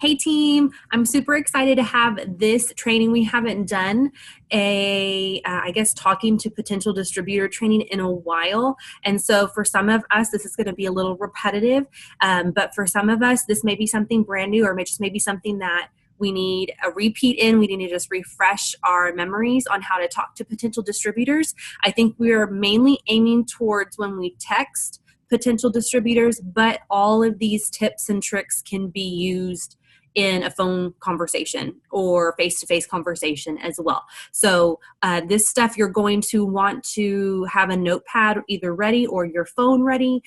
Hey team, I'm super excited to have this training. We haven't done I guess, talking to potential distributor training in a while. And so for some of us, this is going to be a little repetitive. But for some of us, this may be something brand new or maybe something that we need a repeat in. We need to just refresh our memories on how to talk to potential distributors. I think we are mainly aiming towards when we text potential distributors, but all of these tips and tricks can be used in a phone conversation or face-to-face conversation as well. So this stuff you're going to want to have a notepad either ready or your phone ready.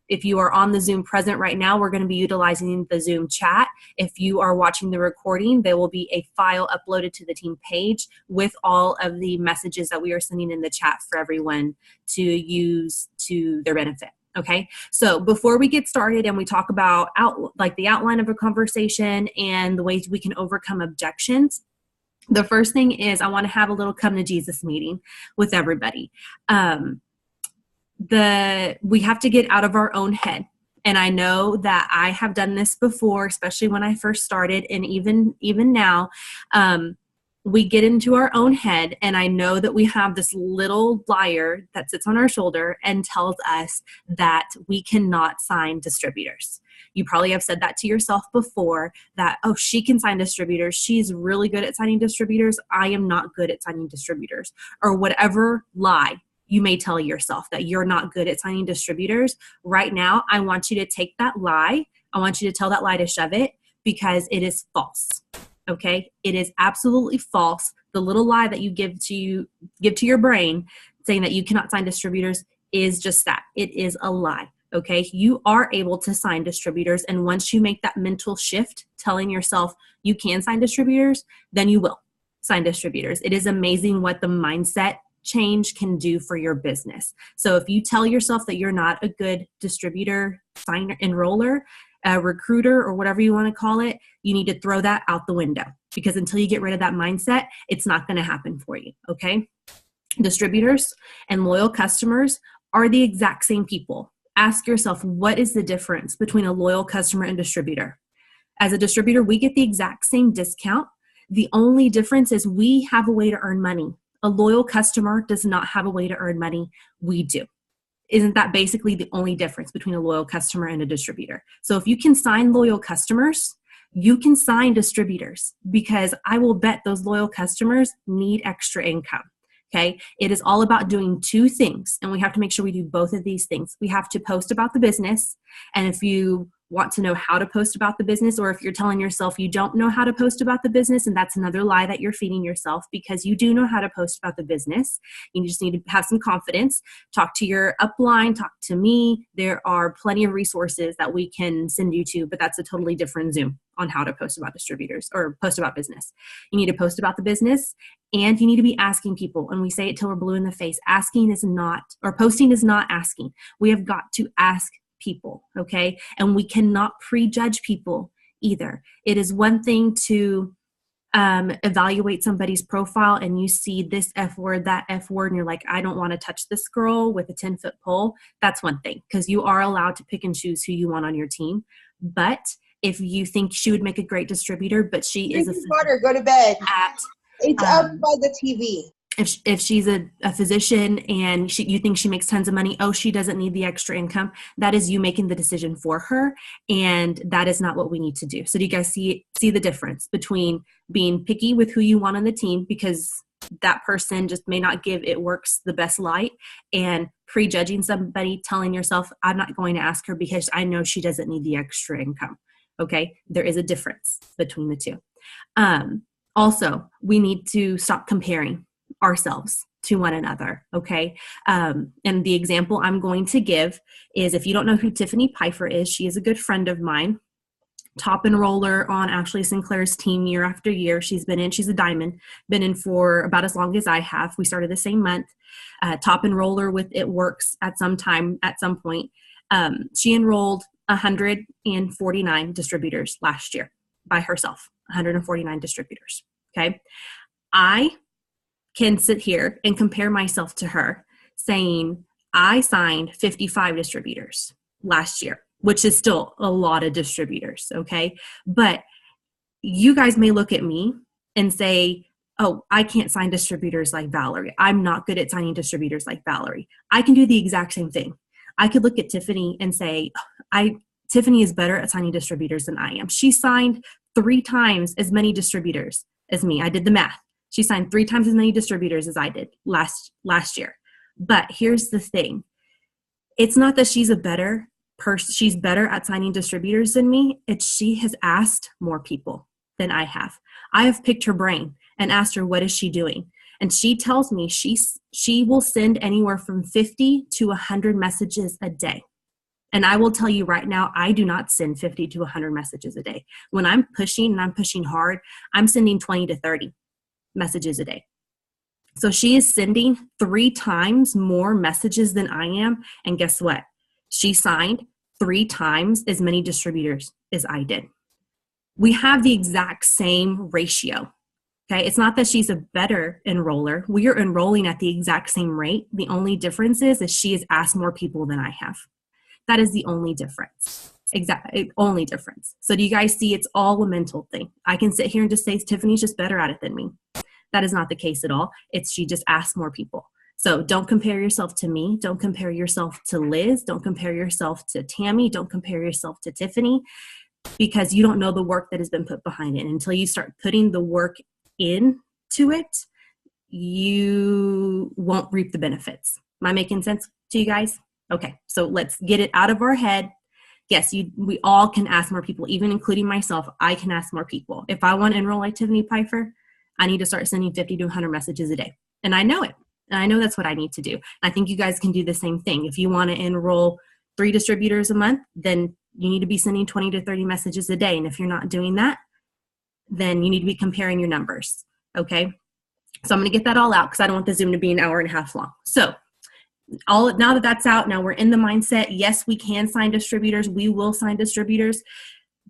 If you are on the Zoom present right now, we're going to be utilizing the Zoom chat. If you are watching the recording, there will be a file uploaded to the team page with all of the messages that we are sending in the chat for everyone to use to their benefit. Okay, so before we get started and we talk about the outline of a conversation and the ways we can overcome objections, the first thing is I want to have a little come to Jesus meeting with everybody. We have to get out of our own head. And I know that I have done this before, especially when I first started, and even now, we get into our own head, and I know that we have this little liar that sits on our shoulder and tells us that we cannot sign distributors. You probably have said that to yourself before, that, oh, she can sign distributors. She's really good at signing distributors. I am not good at signing distributors. Or whatever lie you may tell yourself that you're not good at signing distributors. Right now, I want you to take that lie. I want you to tell that lie to shove it, because it is false. Okay, it is absolutely false. The little lie that you give to your brain saying that you cannot sign distributors is just that. It is a lie. Okay, you are able to sign distributors, and once you make that mental shift telling yourself you can sign distributors, then you will sign distributors. It is amazing what the mindset change can do for your business. So if you tell yourself that you're not a good distributor, signer, enroller, a recruiter, or whatever you want to call it, you need to throw that out the window, because until you get rid of that mindset, it's not going to happen for you. Okay. Distributors and loyal customers are the exact same people. Ask yourself, what is the difference between a loyal customer and distributor? As a distributor, we get the exact same discount. The only difference is we have a way to earn money. A loyal customer does not have a way to earn money. We do. Isn't that basically the only difference between a loyal customer and a distributor? So if you can sign loyal customers, you can sign distributors, because I will bet those loyal customers need extra income. Okay. It is all about doing two things, and we have to make sure we do both of these things. We have to post about the business. And if you want to know how to post about the business, or if you're telling yourself you don't know how to post about the business, and that's another lie that you're feeding yourself, because you do know how to post about the business. You just need to have some confidence. Talk to your upline, talk to me. There are plenty of resources that we can send you to, but that's a totally different Zoom on how to post about distributors or post about business. You need to post about the business, and you need to be asking people. And we say it till we're blue in the face. Posting is not asking. We have got to ask people, okay? And we cannot prejudge people either. It is one thing to evaluate somebody's profile and you see this F word, that F word, and you're like, I don't want to touch this girl with a 10-foot pole. That's one thing, because you are allowed to pick and choose who you want on your team. But if you think she would make a great distributor, but she is a go to bed. It's up by the TV. If she's a physician and you think she makes tons of money, oh, she doesn't need the extra income. That is you making the decision for her, and that is not what we need to do. So do you guys see the difference between being picky with who you want on the team, because that person just may not give it works the best light, and prejudging somebody, telling yourself, I'm not going to ask her because I know she doesn't need the extra income. Okay, there is a difference between the two. Also, we need to stop comparing ourselves to one another. Okay. And the example I'm going to give is, if you don't know who Tiffany Pfeiffer is, she is a good friend of mine, top enroller on Ashley Sinclair's team year after year. She's a diamond, been in for about as long as I have. We started the same month. Top enroller with It Works at some point. She enrolled 149 distributors last year by herself, 149 distributors. Okay. I can sit here and compare myself to her, saying I signed 55 distributors last year. which is still a lot of distributors, okay? But you guys may look at me and say, oh, I can't sign distributors like Valerie. I'm not good at signing distributors like Valerie. I can do the exact same thing. I could look at Tiffany and say, Tiffany is better at signing distributors than I am. She signed 3 times as many distributors as me. I did the math. She signed 3 times as many distributors as I did last year. But here's the thing. It's not that she's a better person. She's better at signing distributors than me. It's she has asked more people than I have. I have picked her brain and asked her, what is she doing? And she tells me she will send anywhere from 50 to 100 messages a day. And I will tell you right now, I do not send 50 to 100 messages a day. When I'm pushing and I'm pushing hard, I'm sending 20 to 30 messages a day. So she is sending 3 times more messages than I am. And guess what? She signed 3 times as many distributors as I did. We have the exact same ratio. Okay, it's not that she's a better enroller. We are enrolling at the exact same rate. The only difference is she has asked more people than I have. That is the only difference. Exactly, only difference. So do you guys see it's all a mental thing? I can sit here and just say Tiffany's just better at it than me. That is not the case at all. It's she just asks more people. So don't compare yourself to me. Don't compare yourself to Liz. Don't compare yourself to Tammy. Don't compare yourself to Tiffany, because you don't know the work that has been put behind it. And until you start putting the work into it, you won't reap the benefits. Am I making sense to you guys? Okay, so let's get it out of our head. Yes, we all can ask more people, even including myself. I can ask more people. If I want to enroll like Tiffany Pfeiffer, I need to start sending 50 to 100 messages a day. And I know it. And I know that's what I need to do. I think you guys can do the same thing. If you want to enroll 3 distributors a month, then you need to be sending 20 to 30 messages a day. And if you're not doing that, then you need to be comparing your numbers. Okay. So I'm going to get that all out because I don't want the Zoom to be an hour and a half long. So now that that's out, now we're in the mindset. Yes, we can sign distributors. We will sign distributors.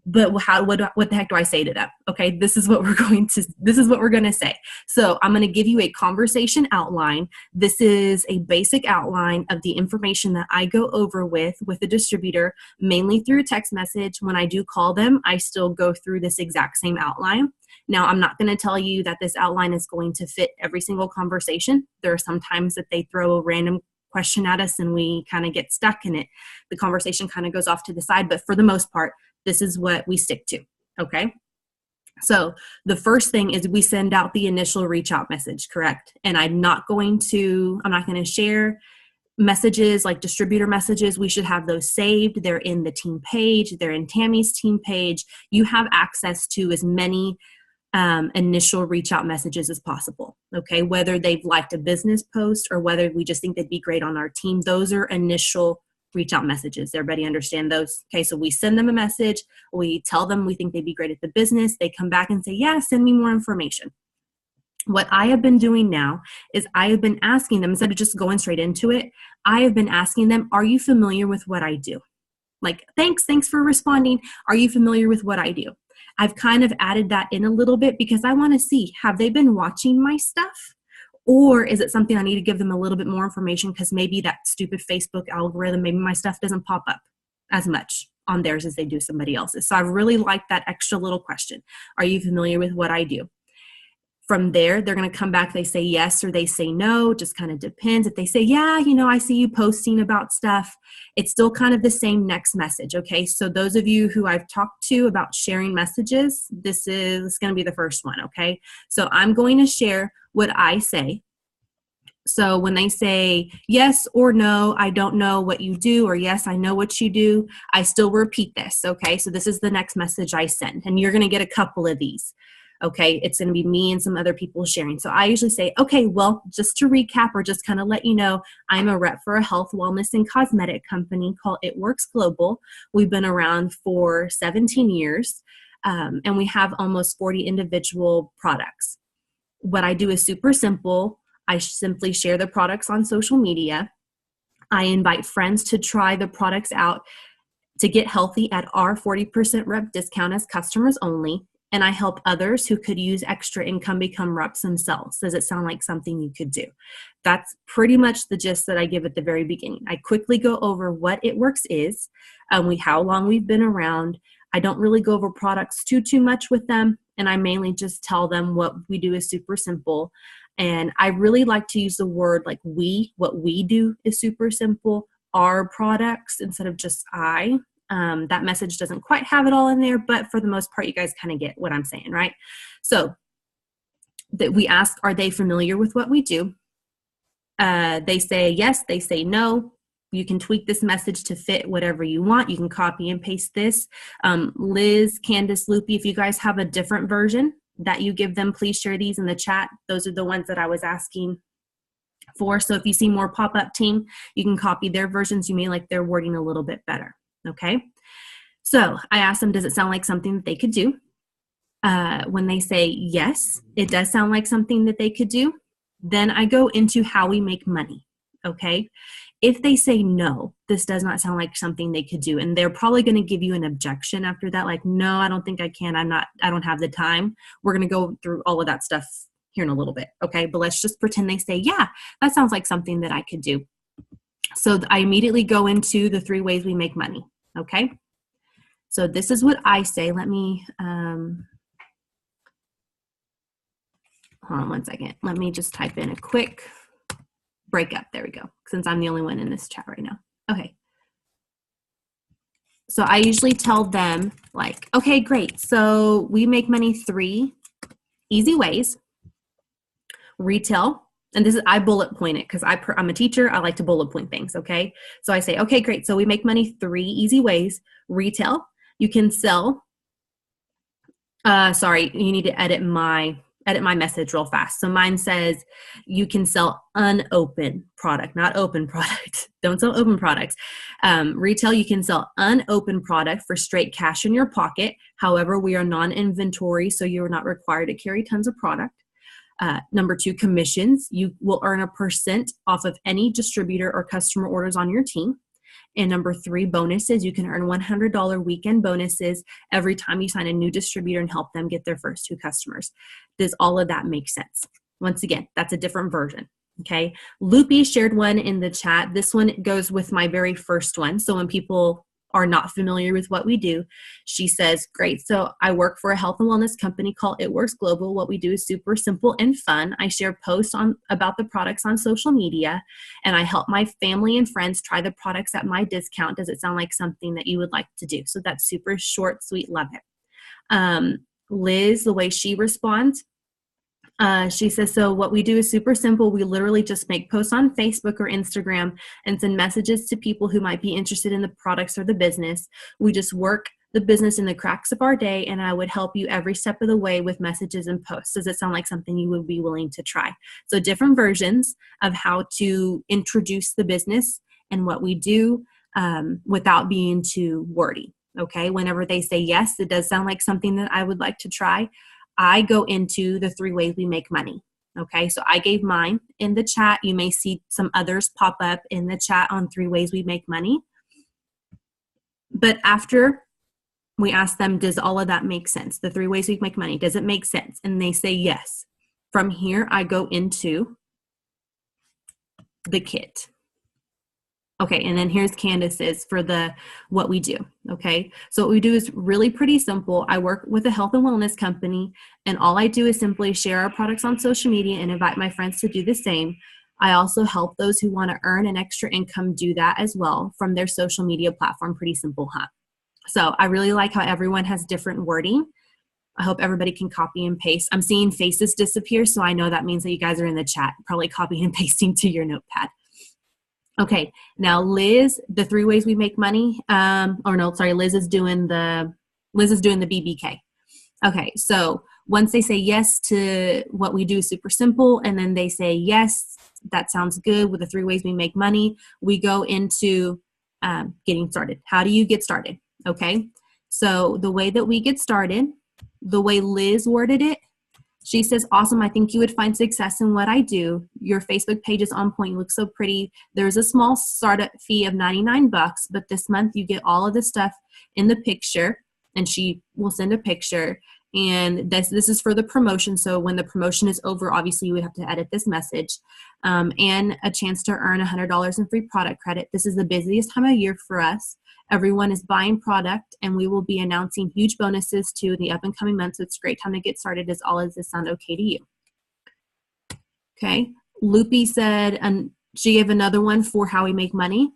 But what the heck do I say to them? Okay, this is what we're going to say. So I'm going to give you a conversation outline. This is a basic outline of the information that I go over with a distributor, mainly through a text message. When I do call them, I still go through this exact same outline. Now, I'm not going to tell you that this outline is going to fit every single conversation. There are some times that they throw a random question at us and we kind of get stuck in it. The conversation kind of goes off to the side, but for the most part, this is what we stick to, okay? So the first thing is we send out the initial reach out message, correct? And I'm not going to share messages like distributor messages. We should have those saved. They're in the team page. They're in Tammy's team page. You have access to as many initial reach out messages as possible, okay? Whether they've liked a business post or whether we just think they'd be great on our team, those are initial reach out messages. Everybody understand those? Okay, so we send them a message. We tell them we think they'd be great at the business. They come back and say, yeah, send me more information. What I have been doing now is I have been asking them, instead of just going straight into it, I have been asking them, are you familiar with what I do? Like, thanks for responding. Are you familiar with what I do? I've kind of added that in a little bit because I want to see, have they been watching my stuff? Or is it something I need to give them a little bit more information because maybe that stupid Facebook algorithm, maybe my stuff doesn't pop up as much on theirs as they do somebody else's. So I really like that extra little question. Are you familiar with what I do? From there, they're going to come back, they say yes or they say no, just kind of depends. If they say, yeah, I see you posting about stuff, it's still kind of the same next message, okay? So those of you who I've talked to about sharing messages, this is going to be the first one, okay? So I'm going to share what I say. So when they say yes or no, I don't know what you do, or yes, I know what you do, I still repeat this, okay? So this is the next message I send, and you're going to get a couple of these. Okay, it's going to be me and some other people sharing. So I usually say, okay, well, just to recap or just kind of let you know, I'm a rep for a health, wellness, and cosmetic company called It Works Global. We've been around for 17 years, and we have almost 40 individual products. What I do is super simple. I simply share the products on social media. I invite friends to try the products out to get healthy at our 40% rep discount as customers only. and I help others who could use extra income become reps themselves. Does it sound like something you could do? That's pretty much the gist that I give at the very beginning. I quickly go over what It Works is, how long we've been around. I don't really go over products too much with them, and I mainly just tell them what we do is super simple. And I really like to use the word like what we do is super simple, our products instead of just I. That message doesn't quite have it all in there, but for the most part, you guys kind of get what I'm saying, right? So that we ask, are they familiar with what we do? They say yes, they say no. You can tweak this message to fit whatever you want. You can copy and paste this. Liz, Candace, Loopy, if you guys have a different version that you give them, please share these in the chat. Those are the ones that I was asking for. So if you see more pop-up team, you can copy their versions. You may like their wording a little bit better. Okay. So I asked them, does it sound like something that they could do? When they say yes, it does sound like something that they could do. Then I go into how we make money. Okay. If they say no, this does not sound like something they could do. And they're probably going to give you an objection after that. Like, no, I don't think I can. I don't have the time. We're going to go through all of that stuff here in a little bit. Okay. But let's just pretend they say, yeah, that sounds like something that I could do. So I immediately go into the 3 ways we make money. Okay. So this is what I say. Let me, hold on one second. Let me just type in a quick breakup. There we go. Since I'm the only one in this chat right now. Okay. So I usually tell them like, okay, great. So we make money 3 easy ways. Retail. And this is, I bullet point it because I'm a teacher. I like to bullet point things. Okay. So I say, okay, great. So we make money 3 easy ways. Retail. You can sell. Sorry, you need to edit my message real fast. So mine says you can sell unopened product, not open product. Don't sell open products. Retail, you can sell unopened product for straight cash in your pocket. However, we are non-inventory, so you're not required to carry tons of product. Number 2, commissions. You will earn a % off of any distributor or customer orders on your team. And number 3, bonuses. You can earn $100 weekend bonuses every time you sign a new distributor and help them get their first 2 customers. Does all of that make sense? Once again, that's a different version. Okay. Loopy shared one in the chat. This one goes with my very first one. So when people are not familiar with what we do, she says, great. So I work for a health and wellness company called It Works Global. What we do is super simple and fun. I share posts about the products on social media, and I help my family and friends try the products at my discount. Does it sound like something that you would like to do? So that's super short, sweet, love it. Liz, the way she responds, she says, so what we do is super simple. We literally just make posts on Facebook or Instagram and send messages to people who might be interested in the products or the business. We just work the business in the cracks of our day, and I would help you every step of the way with messages and posts. Does it sound like something you would be willing to try? So different versions of how to introduce the business and what we do without being too wordy. Okay. Whenever they say yes, it does sound like something that I would like to try. I go into the 3 ways we make money. Okay, so I gave mine in the chat. You may see some others pop up in the chat on 3 ways we make money. But after we ask them, does all of that make sense? The 3 ways we make money, does it make sense? And they say yes. From here, I go into the kit. Okay, and then here's Candace's for what we do. Okay, so what we do is really pretty simple. I work with a health and wellness company, and all I do is simply share our products on social media and invite my friends to do the same. I also help those who want to earn an extra income do that as well from their social media platform. Pretty simple, huh? So I really like how everyone has different wording. I hope everybody can copy and paste. I'm seeing faces disappear, so I know that means that you guys are in the chat, probably copying and pasting to your notepad. Okay, now Liz, the 3 ways we make money, Liz is doing the BBK. Okay, so once they say yes to what we do is super simple, and then they say yes, that sounds good with the 3 ways we make money, we go into getting started. How do you get started? Okay, so the way that we get started, the way Liz worded it, she says, awesome, I think you would find success in what I do. Your Facebook page is on point. You look so pretty. There's a small startup fee of $99, but this month you get all of the stuff in the picture, and she will send a picture, And this is for the promotion. So when the promotion is over, obviously you would have to edit this message, and a chance to earn $100 in free product credit. This is the busiest time of year for us. Everyone is buying product, and we will be announcing huge bonuses too in the up and coming months. So it's a great time to get started. Does all of this sound okay to you? Okay. Loopy said, and she gave another one for how we make money.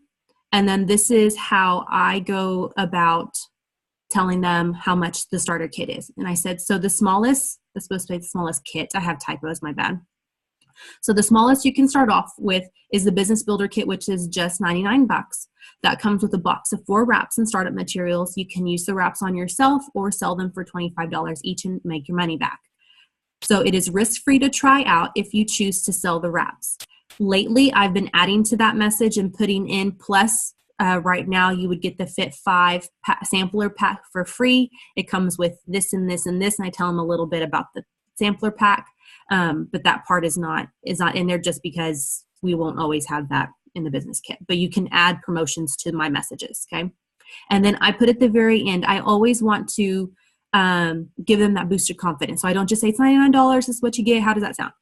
And then this is how I go about telling them how much the starter kit is. And I said, so the smallest, that's supposed to be the smallest kit. I have typos, my bad. So the smallest you can start off with is the business builder kit, which is just 99 bucks. That comes with a box of 4 wraps and startup materials. You can use the wraps on yourself or sell them for $25 each and make your money back. So it is risk-free to try out if you choose to sell the wraps. Lately, I've been adding to that message and putting in plus. Right now, you would get the Fit 5 sampler pack for free. It comes with this and this and this, and I tell them a little bit about the sampler pack, but that part is not in there just because we won't always have that in the business kit. But you can add promotions to my messages, okay? And then I put at the very end, I always want to give them that boost of confidence. So I don't just say it's $99, this is what you get. How does that sound?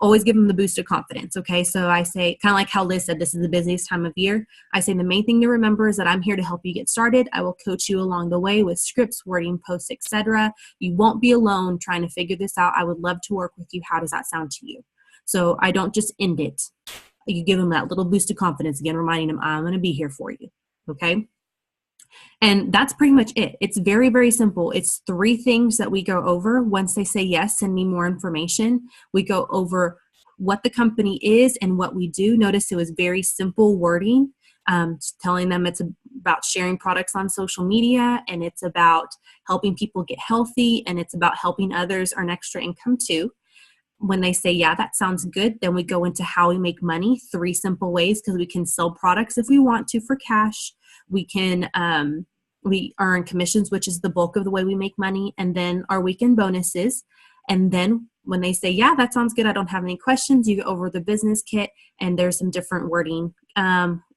Always give them the boost of confidence, okay? So I say, kind of like how Liz said, this is the busiest time of year. I say the main thing to remember is that I'm here to help you get started. I will coach you along the way with scripts, wording, posts, etc. You won't be alone trying to figure this out. I would love to work with you. How does that sound to you? So I don't just end it. You give them that little boost of confidence, again, reminding them, I'm going to be here for you, okay? And that's pretty much it. It's very, very simple. It's 3 things that we go over. Once they say, yes, send me more information, we go over what the company is and what we do. Notice it was very simple wording, telling them it's about sharing products on social media, and it's about helping people get healthy, and it's about helping others earn extra income too. When they say, yeah, that sounds good, then we go into how we make money, 3 simple ways, because we can sell products if we want to for cash. We can, we earn commissions, which is the bulk of the way we make money, and then our weekend bonuses. And then when they say, yeah, that sounds good, I don't have any questions, you go over the business kit, and there's some different wording.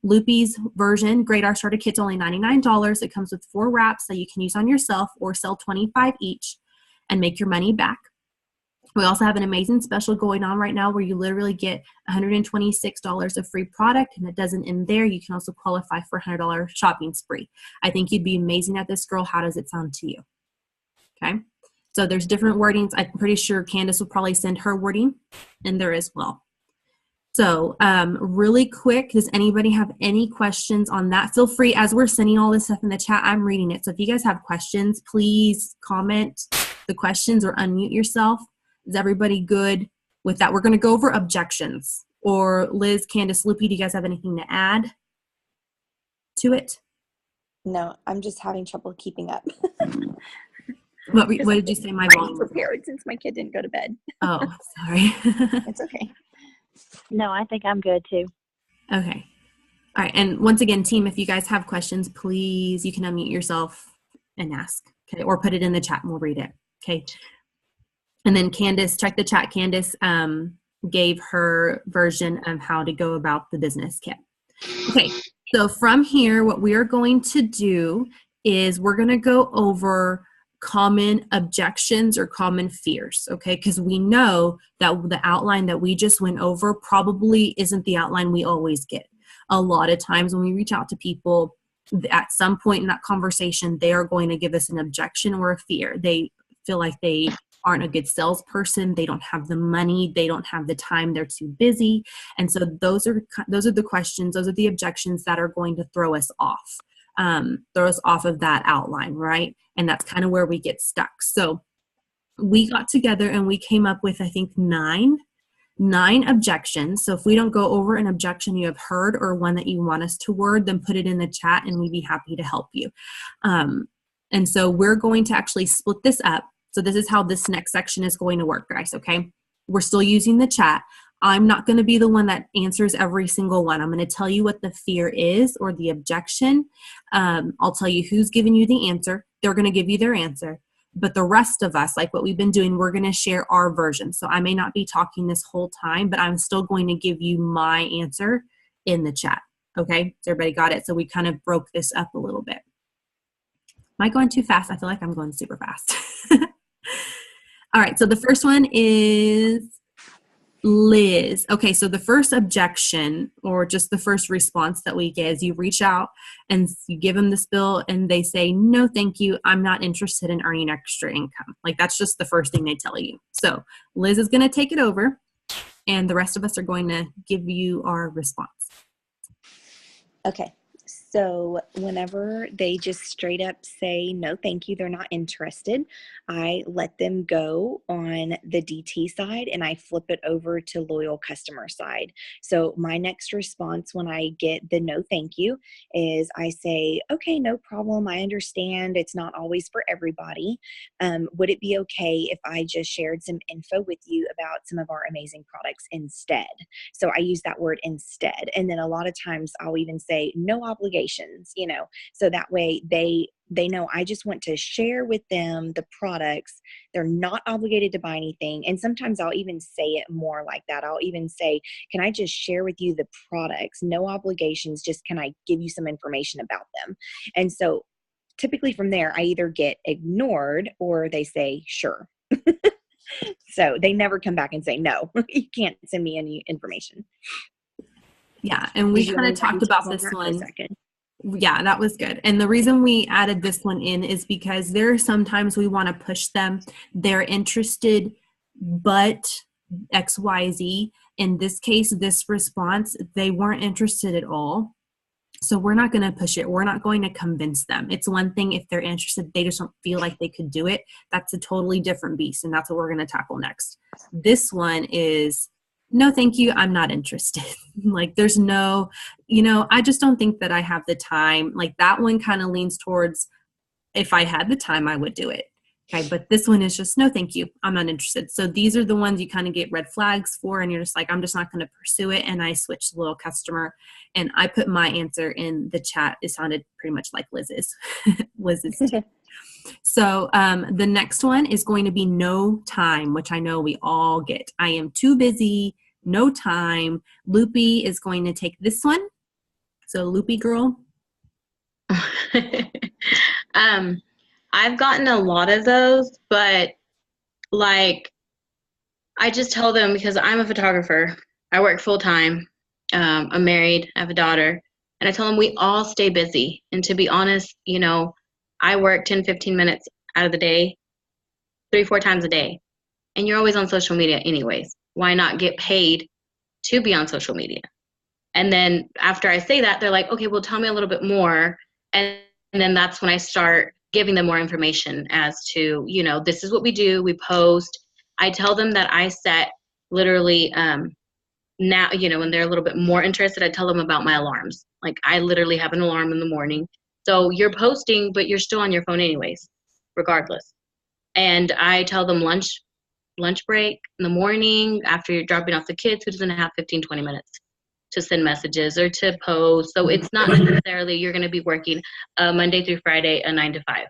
Loopy's version, Great Our Starter Kit's only $99. It comes with 4 wraps that you can use on yourself or sell 25 each and make your money back. We also have an amazing special going on right now where you literally get $126 of free product, and it doesn't end there. You can also qualify for a $100 shopping spree. I think you'd be amazing at this, girl. How does it sound to you? Okay. So there's different wordings. I'm pretty sure Candace will probably send her wording in there as well. So really quick, does anybody have any questions on that? Feel free, as we're sending all this stuff in the chat, I'm reading it. So if you guys have questions, please comment the questions or unmute yourself. Is everybody good with that? We're going to go over objections. Or Liz, Candace, Loopy, do you guys have anything to add to it? No, I'm just having trouble keeping up. What did you say? My volume was prepared since my kid didn't go to bed. Oh, sorry. It's okay. No, I think I'm good too. Okay. All right. And once again, team, if you guys have questions, please, you can unmute yourself and ask. Okay. Or put it in the chat and we'll read it. Okay. And then Candace, check the chat. Candace gave her version of how to go about the business kit. Okay, so from here, what we are going to do is we're going to go over common objections or common fears, okay? Because we know that the outline that we just went over probably isn't the outline we always get. A lot of times when we reach out to people, at some point in that conversation, they are going to give us an objection or a fear. They feel like they aren't a good salesperson, they don't have the money, they don't have the time, they're too busy. And so those are the questions, those are the objections that are going to throw us off of that outline, right? And that's kind of where we get stuck. So we got together and we came up with, I think, nine objections. So if we don't go over an objection you have heard or one that you want us to word, then put it in the chat and we'd be happy to help you. And so we're going to actually split this up. So this is how this next section is going to work, guys, okay? We're still using the chat. I'm not going to be the one that answers every single one. I'm going to tell you what the fear is or the objection. I'll tell you who's giving you the answer. They're going to give you their answer. But the rest of us, like what we've been doing, we're going to share our version. So I may not be talking this whole time, but I'm still going to give you my answer in the chat, okay? So everybody got it? So we kind of broke this up a little bit. Am I going too fast? I feel like I'm going super fast. All right. So the first one is Liz. Okay. So the first objection or just the first response that we get is you reach out and you give them this bill and they say, no, thank you. I'm not interested in earning extra income. Like that's just the first thing they tell you. So Liz is going to take it over and the rest of us are going to give you our response. Okay. So whenever they just straight up say, no, thank you, they're not interested, I let them go on the DT side and I flip it over to loyal customer side. So my next response when I get the no, thank you is I say, okay, no problem. I understand it's not always for everybody. Would it be okay if I just shared some info with you about some of our amazing products instead? So I use that word instead. And then a lot of times I'll even say no obligations, so that way they know I just want to share with them the products. They're not obligated to buy anything. And sometimes I'll even say it more like that. I'll even say, can I just share with you the products? No obligations, just can I give you some information about them? And so typically from there, I either get ignored or they say, sure. So they never come back and say, no, you can't send me any information. Yeah. And we kind of talked about this one. Yeah, that was good. And the reason we added this one in is because there are sometimes we want to push them. They're interested, but XYZ. In this case, this response, they weren't interested at all. So we're not going to push it. We're not going to convince them. It's one thing if they're interested, they just don't feel like they could do it. That's a totally different beast. And that's what we're going to tackle next. This one is, no, thank you. I'm not interested. Like there's no, I just don't think that I have the time. Like that one kind of leans towards if I had the time, I would do it. Okay. But this one is just, no, thank you. I'm not interested. So these are the ones you kind of get red flags for. And you're just like, I'm just not going to pursue it. And I switch to loyal customer and I put my answer in the chat. It sounded pretty much like Liz's. Liz's too. So the next one is going to be no time, which I know we all get. I am too busy, no time. Loopy is going to take this one. So Loopy girl. I've gotten a lot of those, but like I just tell them because I'm a photographer. I work full time. I'm married. I have a daughter. And I tell them we all stay busy. And to be honest, I work 10, 15 minutes out of the day, 3-4 times a day. And you're always on social media anyways. Why not get paid to be on social media? And then after I say that, they're like, okay, well, tell me a little bit more. And then that's when I start giving them more information as to, this is what we do. We post. I tell them that I set literally now, when they're a little bit more interested, I tell them about my alarms. Like I literally have an alarm in the morning. So you're posting, but you're still on your phone anyways, regardless. And I tell them lunch break in the morning after you're dropping off the kids, who doesn't have 15, 20 minutes to send messages or to post. So it's not necessarily you're going to be working Monday through Friday, a 9 to 5.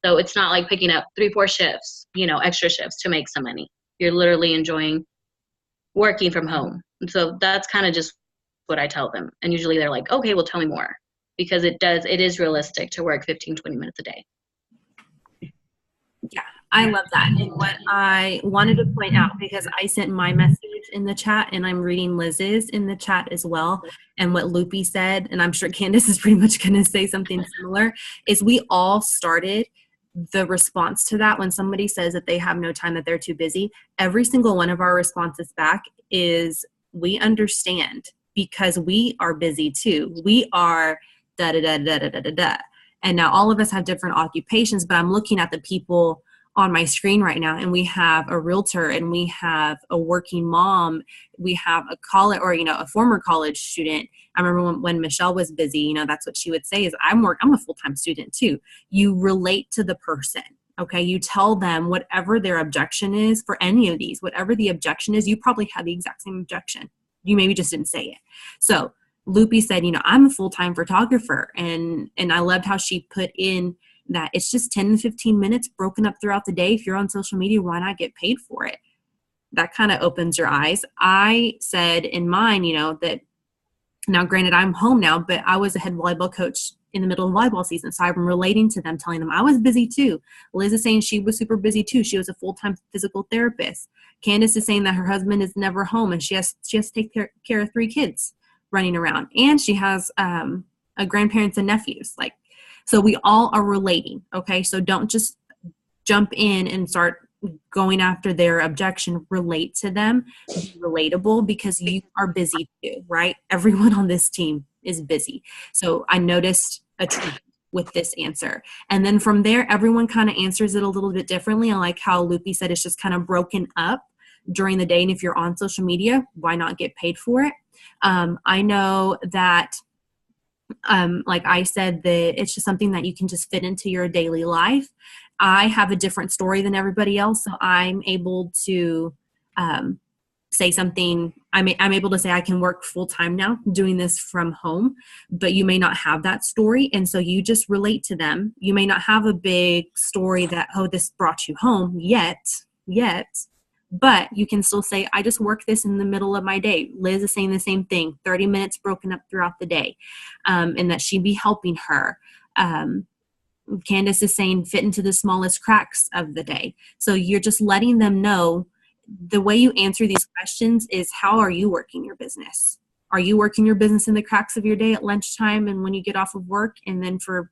So it's not like picking up 3-4 shifts, extra shifts to make some money. You're literally enjoying working from home. And so that's kind of just what I tell them. And usually they're like, okay, well, tell me more, because it is realistic to work 15, 20 minutes a day. Yeah, I love that. And what I wanted to point out, because I sent my message in the chat and I'm reading Liz's in the chat as well, and what Loopy said, and I'm sure Candace is pretty much going to say something similar, is we all started the response to that when somebody says that they have no time, that they're too busy. Every single one of our responses back is, we understand, because we are busy too. We are da da da da da da da. And now all of us have different occupations, but I'm looking at the people on my screen right now, and we have a realtor, and we have a working mom, we have a college, or a former college student. I remember when Michelle was busy, that's what she would say is, I'm a full-time student too. You relate to the person. Okay, you tell them whatever their objection is for any of these, whatever the objection is, you probably have the exact same objection. You maybe just didn't say it. So Loopy said, I'm a full-time photographer, and I loved how she put in that it's just 10 to 15 minutes broken up throughout the day. If you're on social media, why not get paid for it? That kind of opens your eyes. I said in mine, that now granted I'm home now, but I was a head volleyball coach in the middle of volleyball season. So I'm relating to them, telling them I was busy too. Liz is saying she was super busy too. She was a full-time physical therapist. Candace is saying that her husband is never home and she has to take care of 3 kids running around. And she has a grandparents and nephews. Like, so we all are relating. Okay. So don't just jump in and start going after their objection. Relate to them, be relatable, because you are busy too, right? Everyone on this team is busy. So I noticed a trend with this answer. And then from there, everyone kind of answers it a little bit differently. I like how Loopy said it's just kind of broken up during the day. And if you're on social media, why not get paid for it? I know that like I said, that it's just something that you can just fit into your daily life. I have a different story than everybody else, so I'm able to say something. I'm able to say I can work full time now doing this from home, but you may not have that story. And so you just relate to them. You may not have a big story that, oh, this brought you home yet, but you can still say, I just work this in the middle of my day. Liz is saying the same thing, 30 minutes broken up throughout the day, and that she'd be helping her. Candace is saying fit into the smallest cracks of the day. So you're just letting them know the way you answer these questions is, how are you working your business? Are you working your business in the cracks of your day at lunchtime and when you get off of work and then for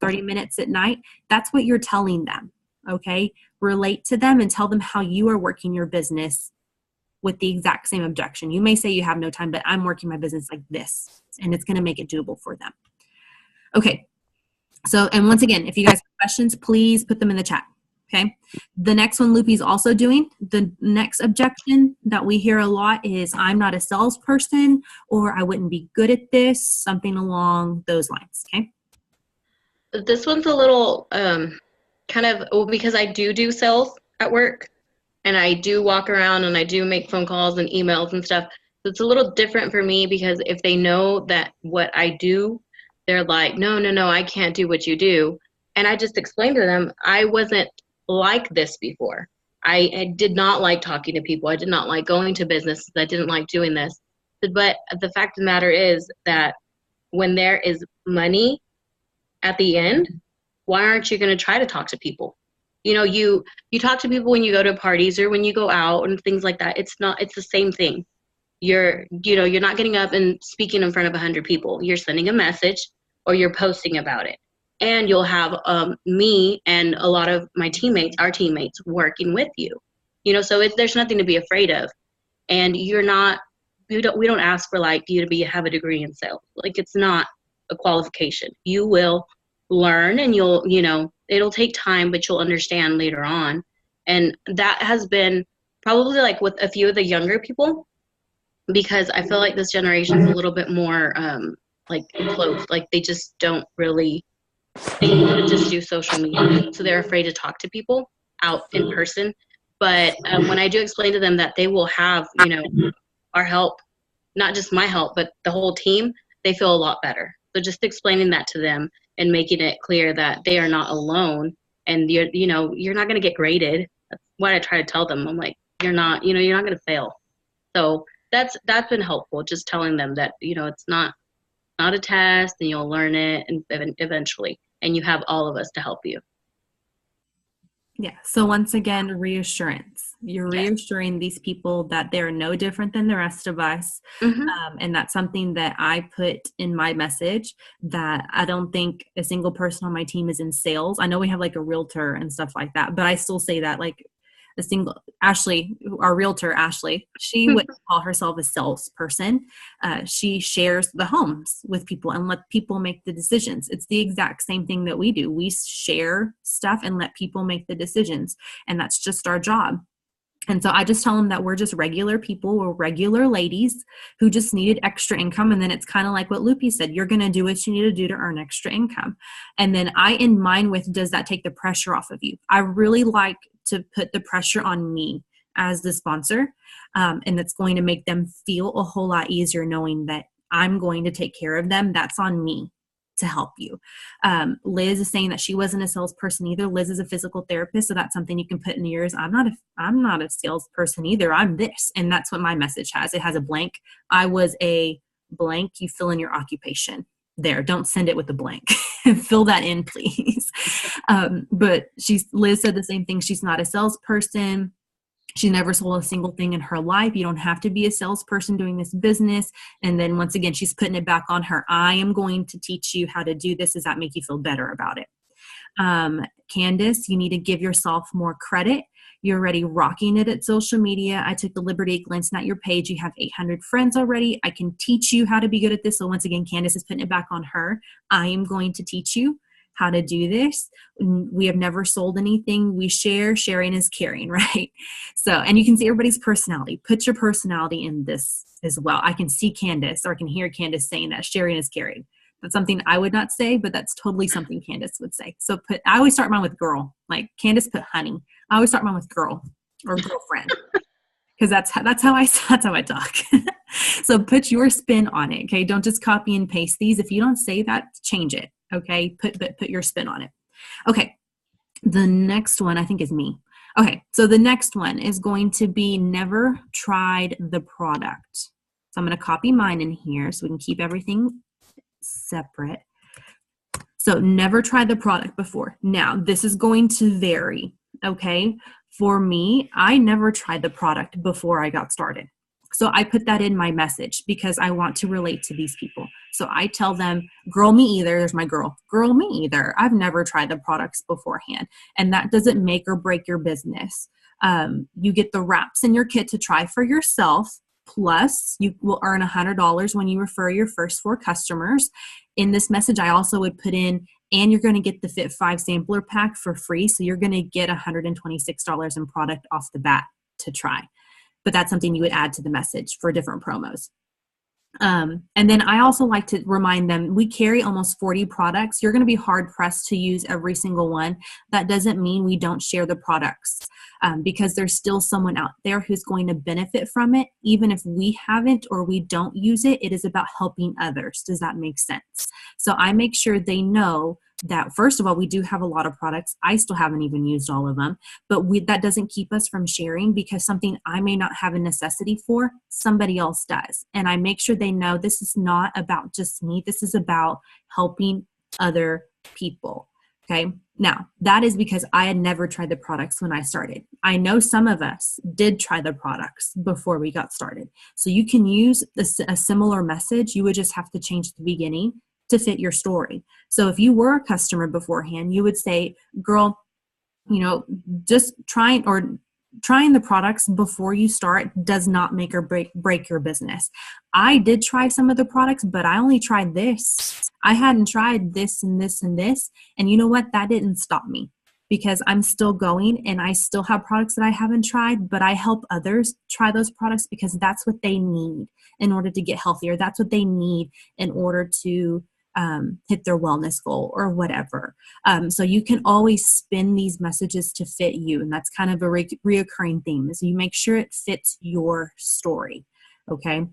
30 minutes at night? That's what you're telling them. Okay. Relate to them and tell them how you are working your business with the exact same objection. You may say you have no time, but I'm working my business like this, and it's going to make it doable for them. Okay. So, and once again, if you guys have questions, please put them in the chat. Okay. The next one Loopy's also doing, the next objection that we hear a lot is, I'm not a salesperson, or I wouldn't be good at this, something along those lines. Okay. This one's a little because I do sales at work, and I do walk around and I do make phone calls and emails and stuff. So it's a little different for me, because if they know that what I do, they're like, no, I can't do what you do. And I just explained to them, I wasn't like this before. I did not like talking to people. I did not like going to businesses. I didn't like doing this. But the fact of the matter is that when there is money at the end, why aren't you going to try to talk to people? You know, you talk to people when you go to parties or when you go out and things like that. It's the same thing. You're not getting up and speaking in front of 100 people. You're sending a message or you're posting about it. And you'll have me and a lot of my teammates, our teammates, working with you. You know, so there's nothing to be afraid of. And we don't ask for like you to have a degree in sales. Like, it's not a qualification. You will learn, and it'll take time, but you'll understand later on. And that has been probably like with a few of the younger people, because I feel like this generation's a little bit more like closed. Like, they just don't really, they just do social media, so they're afraid to talk to people out in person. But when I do explain to them that they will have our help, not just my help, but the whole team, they feel a lot better. So just explaining that to them and making it clear that they are not alone, and you're not going to get graded. That's what I try to tell them. I'm like, you're not going to fail. So that's been helpful, just telling them that, it's not a test, and you'll learn it and eventually, and you have all of us to help you. Yeah. So once again, reassurance. You're reassuring these people that they're no different than the rest of us. Mm-hmm. And that's something that I put in my message, that I don't think a single person on my team is in sales. I know we have like a realtor and stuff like that, but I still say that like Ashley, our realtor, Ashley, she would call herself a salesperson. She shares the homes with people and let people make the decisions. It's the exact same thing that we do. We share stuff and let people make the decisions. And that's just our job. And so I just tell them that we're just regular people. We're regular ladies who just needed extra income. And then it's kind of like what Loopy said, you're going to do what you need to do to earn extra income. And then I in mind with, does that take the pressure off of you? I really like to put the pressure on me as the sponsor. And that's going to make them feel a whole lot easier knowing that I'm going to take care of them. That's on me to help you. Liz is saying that she wasn't a salesperson either. Liz is a physical therapist. So that's something you can put in yours. I'm not a salesperson either. I'm this. And that's what my message has. It has a blank. I was a blank. You fill in your occupation. there. Don't send it with a blank. Fill that in, please. But Liz said the same thing. She's not a salesperson. She never sold a single thing in her life. You don't have to be a salesperson doing this business. And then once again, she's putting it back on her. I am going to teach you how to do this. Does that make you feel better about it? Candace, you need to give yourself more credit. You're already rocking it at social media. I took the liberty of glancing at your page. You have 800 friends already. I can teach you how to be good at this. So once again, Candace is putting it back on her. I am going to teach you how to do this. We have never sold anything. We share. Sharing is caring, right? So, and you can see everybody's personality. Put your personality in this as well. I can see Candace, or I can hear Candace saying that sharing is caring. That's something I would not say, but that's totally something Candace would say. So I always start mine with girl. Like Candace put honey. I always start mine with girl or girlfriend, because that's how I talk. So put your spin on it. Okay. Don't just copy and paste these. If you don't say that, change it. Okay. Put your spin on it. Okay. The next one I think is me. Okay. So the next one is going to be never tried the product. So I'm going to copy mine in here so we can keep everything separate. So never tried the product before. Now this is going to vary. Okay. For me, I never tried the product before I got started. So I put that in my message because I want to relate to these people. So I tell them, girl, me either. There's my girl. Girl, me either. I've never tried the products beforehand. And that doesn't make or break your business. You get the wraps in your kit to try for yourself. Plus, you will earn $100 when you refer your first 4 customers. In this message, I also would put in, and you're going to get the Fit 5 sampler pack for free. So you're going to get $126 in product off the bat to try. But that's something you would add to the message for different promos. And then I also like to remind them, we carry almost 40 products. You're going to be hard pressed to use every single one. That doesn't mean we don't share the products, because there's still someone out there who's going to benefit from it. Even if we haven't or we don't use it, it is about helping others. Does that make sense? So I make sure they know that, first of all, we do have a lot of products. I still haven't even used all of them, but that doesn't keep us from sharing, because something I may not have a necessity for, somebody else does. And I make sure they know this is not about just me. This is about helping other people. Okay. Now that is because I had never tried the products when I started. I know some of us did try the products before we got started. So you can use a similar message. You would just have to change the beginning to fit your story. So if you were a customer beforehand, you would say, girl, just trying the products before you start does not make or break your business. I did try some of the products, but I only tried this. I hadn't tried this and this and this. And you know what? That didn't stop me, because I'm still going and I still have products that I haven't tried, but I help others try those products because that's what they need in order to get healthier. That's what they need in order to hit their wellness goal or whatever. So you can always spin these messages to fit you. And that's kind of a reoccurring theme, is you make sure it fits your story. Okay.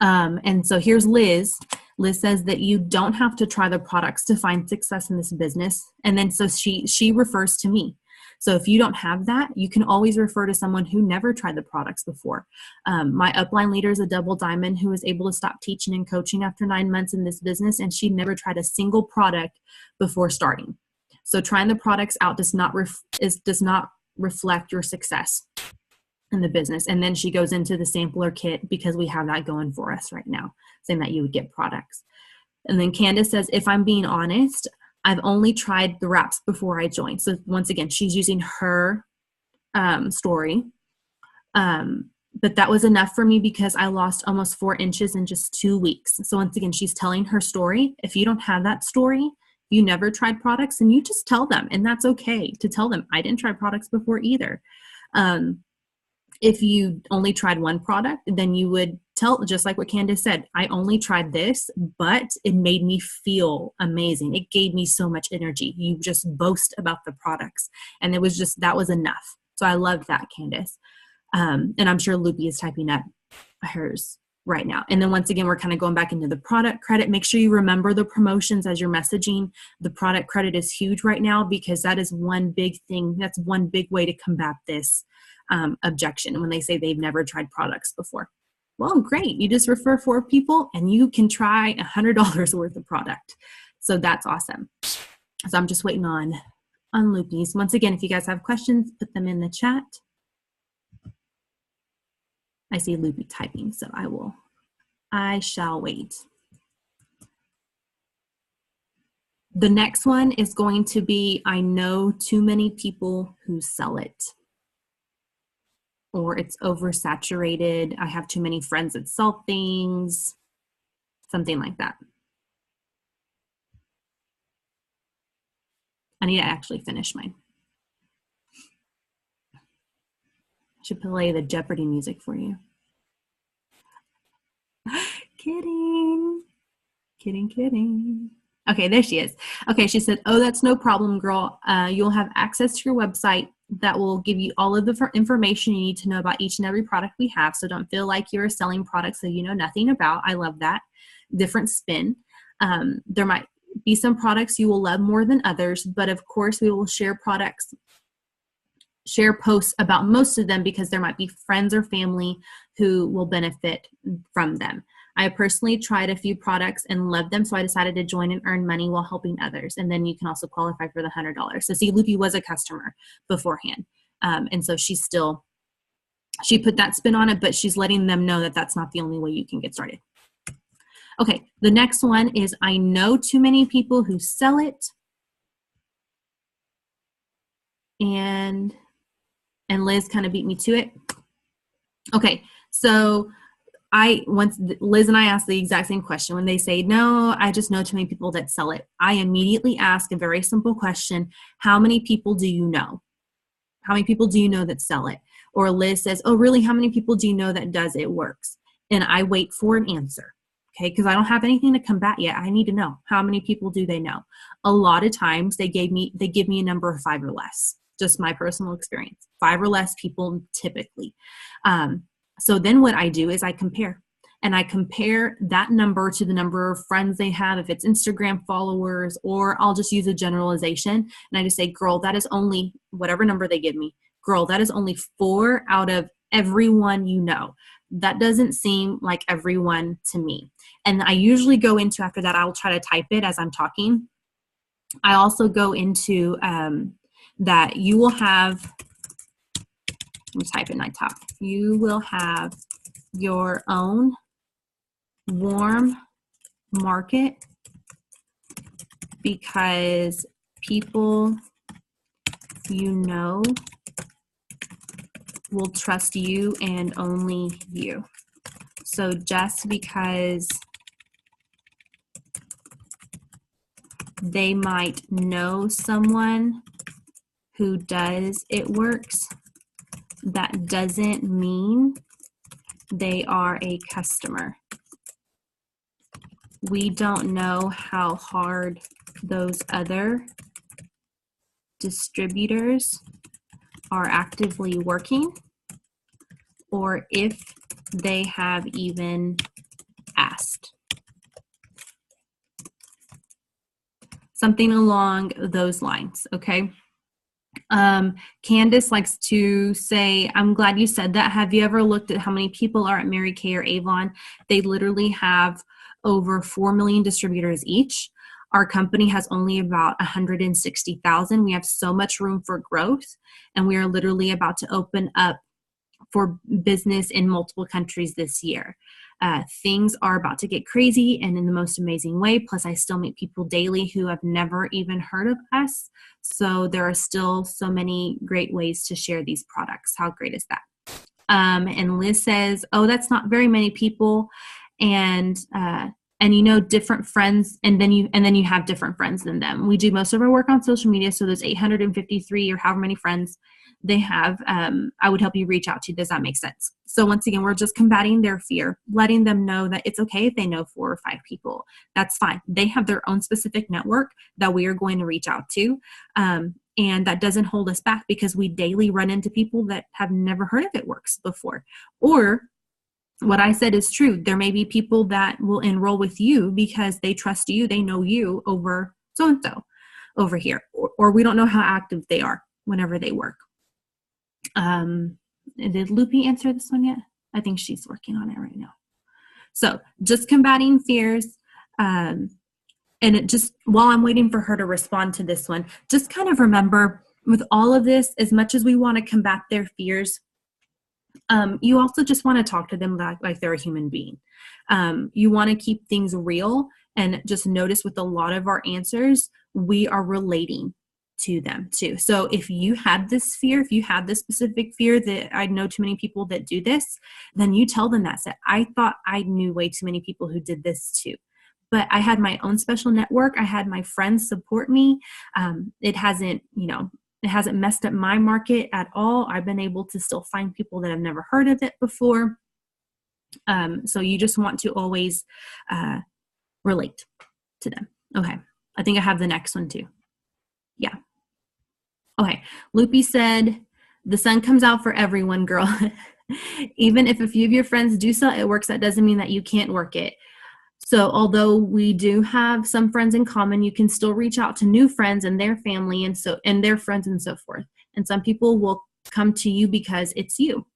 And so here's Liz. Liz says that you don't have to try the products to find success in this business. And then so she refers to me. So if you don't have that, you can always refer to someone who never tried the products before. My upline leader is a double diamond who was able to stop teaching and coaching after 9 months in this business, and she never tried a single product before starting. So trying the products out does not reflect your success in the business. And then she goes into the sampler kit because we have that going for us right now, saying that you would get products. And then Candace says, if I'm being honest, I've only tried the wraps before I joined. So once again, she's using her story. But that was enough for me because I lost almost 4 inches in just 2 weeks. So once again, she's telling her story. If you don't have that story, you never tried products, and you just tell them, and that's okay to tell them, I didn't try products before either. If you only tried one product, then you would tell, just like what Candace said, I only tried this, but it made me feel amazing. It gave me so much energy. You just boast about the products. And it was just, that was enough. So I loved that, Candace. And I'm sure Loopy is typing up hers right now. And then once again, we're kind of going back into the product credit. Make sure you remember the promotions as you're messaging. The product credit is huge right now because that is one big thing. That's one big way to combat this objection when they say they've never tried products before. Well, great. You just refer 4 people and you can try $100 worth of product. So that's awesome. So I'm just waiting on Loopy's. Once again, if you guys have questions, put them in the chat. I see Loopy typing, so I shall wait. The next one is going to be, I know too many people who sell it. Or it's oversaturated. I have too many friends that sell things. Something like that. I need to actually finish mine. I should play the Jeopardy music for you. Kidding. Kidding, kidding. Okay, there she is. Okay, she said, oh, that's no problem, girl. You'll have access to your website that will give you all of the information you need to know about each and every product we have. So don't feel like you're selling products that you know nothing about. I love that. Different spin. There might be some products you will love more than others, but of course we will share posts about most of them because there might be friends or family who will benefit from them. I personally tried a few products and loved them, so I decided to join and earn money while helping others. And then you can also qualify for the $100. So see, Loopy was a customer beforehand. And so she put that spin on it, but she's letting them know that that's not the only way you can get started. Okay, the next one is I know too many people who sell it. And Liz kind of beat me to it. Okay, so once Liz and I asked the exact same question. When they say, no, I just know too many people that sell it, I immediately ask a very simple question. How many people do you know? How many people do you know that sell it? Or Liz says, oh, really? How many people do you know that does it works? And I wait for an answer. Okay, because I don't have anything to combat yet. I need to know how many people do they know. A lot of times they give me a number of 5 or less. Just my personal experience. 5 or less people typically. So then what I do is I compare. And I compare that number to the number of friends they have, if it's Instagram followers, or I'll just use a generalization. And I just say, girl, that is only, whatever number they give me, girl, that is only 4 out of everyone you know. That doesn't seem like everyone to me. And I usually go into, after that, I'll try to type it as I'm talking. I also go into that you will have, let me type it in my top. You will have your own warm market because people you know will trust you and only you. So just because they might know someone who does it works, that doesn't mean they are a customer. We don't know how hard those other distributors are actively working or if they have even asked. Something along those lines, okay? Candace likes to say, I'm glad you said that. Have you ever looked at how many people are at Mary Kay or Avon? They literally have over 4 million distributors each. Our company has only about 160,000. We have so much room for growth, and we are literally about to open up for business in multiple countries this year. Things are about to get crazy and in the most amazing way. Plus, I still meet people daily who have never even heard of us. So there are still so many great ways to share these products. How great is that? And Liz says, oh, that's not very many people. And you know, different friends, and then you have different friends than them. We do most of our work on social media. So those 853 or however many friends they have, I would help you reach out to. Does that make sense? So once again, we're just combating their fear, letting them know that it's okay if they know 4 or 5 people. That's fine. They have their own specific network that we are going to reach out to. And that doesn't hold us back because we daily run into people that have never heard of It Works before. Or what I said is true. There may be people that will enroll with you because they trust you. They know you over so-and-so over here. Or we don't know how active they are whenever they work. Did Loopy answer this one yet? I think she's working on it right now. So just combating fears. And it just, while I'm waiting for her to respond to this one, just kind of remember with all of this, as much as we want to combat their fears, you also just want to talk to them like they're a human being. You want to keep things real, and just notice with a lot of our answers, we are relating to them too. So if you had this fear, if you had this specific fear, that I know too many people that do this, then you tell them that. So I thought I knew way too many people who did this too. But I had my own special network. I had my friends support me. It hasn't messed up my market at all. I've been able to still find people that have never heard of it before. So you just want to always relate to them. Okay. I think I have the next one too. Yeah. Okay. Loopy said, the sun comes out for everyone, girl. Even if a few of your friends do sell, it works. That doesn't mean that you can't work it. So although we do have some friends in common, you can still reach out to new friends and their family and their friends and so forth. And some people will come to you because it's you.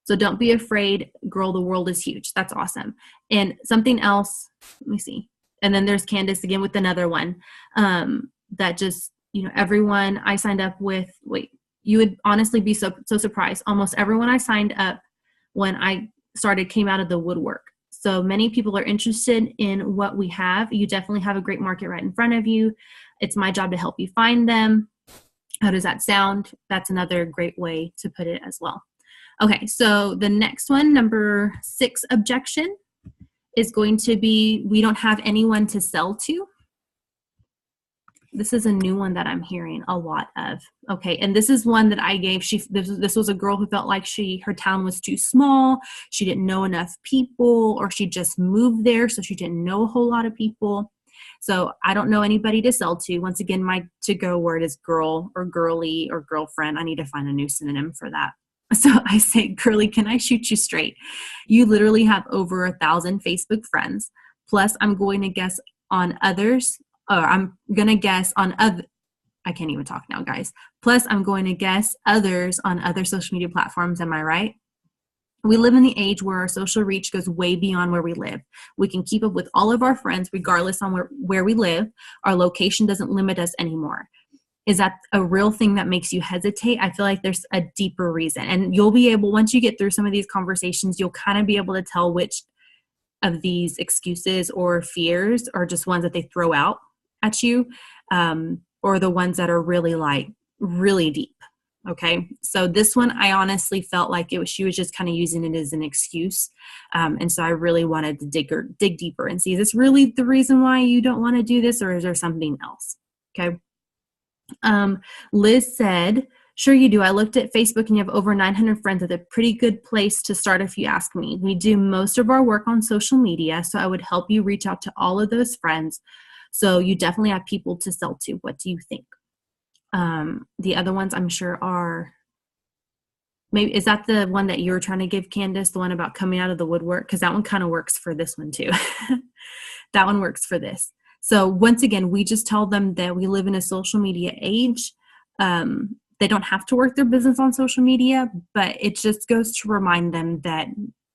So don't be afraid, girl, the world is huge. That's awesome. And something else, let me see. And then there's Candace again with another one that just, everyone I signed up with, you would honestly be so surprised. Almost everyone I signed up when I started came out of the woodwork. So many people are interested in what we have. You definitely have a great market right in front of you. It's my job to help you find them. How does that sound? That's another great way to put it as well. Okay, so the next one, number 6 objection, is going to be, we don't have anyone to sell to. This is a new one that I'm hearing a lot of. Okay, and this is one that I gave. This was a girl who felt like her town was too small. She didn't know enough people, or she just moved there, so she didn't know a whole lot of people. So I don't know anybody to sell to. Once again, my to-go word is girl or girly or girlfriend. I need to find a new synonym for that. So I say, girly, can I shoot you straight? You literally have over 1,000 Facebook friends. Plus, I'm going to guess on others. I'm going to guess on other. I can't even talk now, guys. Plus, I'm going to guess others on other social media platforms. Am I right? We live in the age where our social reach goes way beyond where we live. We can keep up with all of our friends regardless on where we live. Our location doesn't limit us anymore. Is that a real thing that makes you hesitate? I feel like there's a deeper reason. And you'll be able, once you get through some of these conversations, you'll kind of be able to tell which of these excuses or fears are just ones that they throw out at you, or the ones that are really deep. Okay. So this one, I honestly felt like she was just kind of using it as an excuse. And so I really wanted to dig deeper and see, is this really the reason why you don't want to do this, or is there something else? Okay. Liz said, sure you do. I looked at Facebook and you have over 900 friends. It's a pretty good place to start if you ask me. We do most of our work on social media, so I would help you reach out to all of those friends. So you definitely have people to sell to. What do you think? The other ones I'm sure are, maybe, is that the one that you were trying to give, Candace, the one about coming out of the woodwork? Because that one kind of works for this one too. That one works for this. So once again, we just tell them that we live in a social media age. They don't have to work their business on social media, but it just goes to remind them that,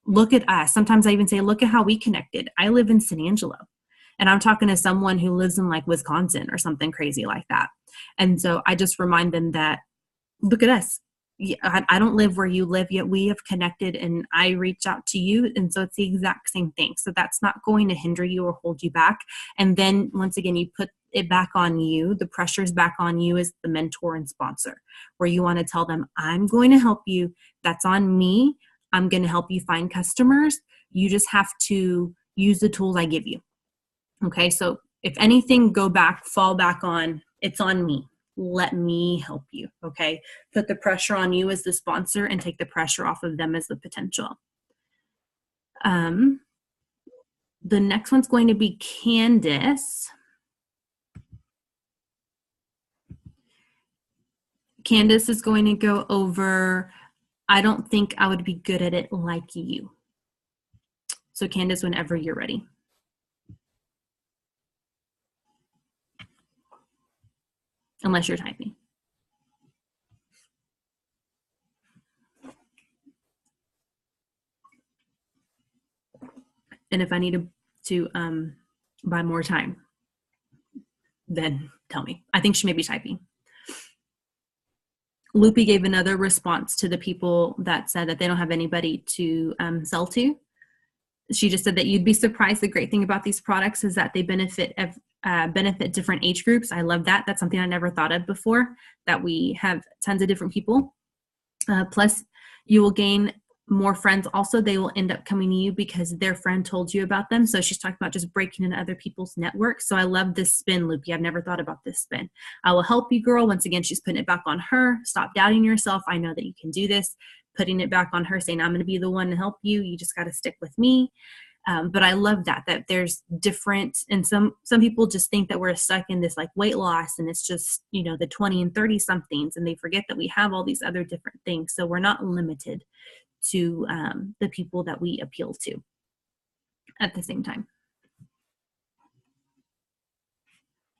look at us. Sometimes I even say, look at how we connected. I live in San Angelo, and I'm talking to someone who lives in like Wisconsin or something crazy like that. And so I just remind them that, look at us. I don't live where you live, yet we have connected and I reach out to you. And so it's the exact same thing. So that's not going to hinder you or hold you back. And then once again, you put it back on you. The pressure's back on you as the mentor and sponsor, where you want to tell them, I'm going to help you. That's on me. I'm going to help you find customers. You just have to use the tools I give you. Okay. So if anything, fall back on, it's on me. Let me help you. Okay. Put the pressure on you as the sponsor and take the pressure off of them as the potential. The next one's going to be Candace. Candace is going to go over, I don't think I would be good at it like you. So Candace, whenever you're ready. Unless you're typing. And if I need to buy more time, then tell me. I think she may be typing. Loopy gave another response to the people that said that they don't have anybody to sell to. She just said that you'd be surprised. The great thing about these products is that they benefit different age groups. I love that. That's something I never thought of before, that we have tons of different people. Plus, you will gain more friends. Also, they will end up coming to you because their friend told you about them. So she's talking about just breaking into other people's networks. So I love this spin, Loopy. I've never thought about this spin. I will help you, girl. Once again, she's putting it back on her. Stop doubting yourself. I know that you can do this. Putting it back on her, saying, I'm going to be the one to help you. You just got to stick with me. But I love that there's different, and some people just think that we're stuck in this like weight loss and it's just, the 20 and 30 somethings, and they forget that we have all these other different things. So we're not limited to the people that we appeal to at the same time.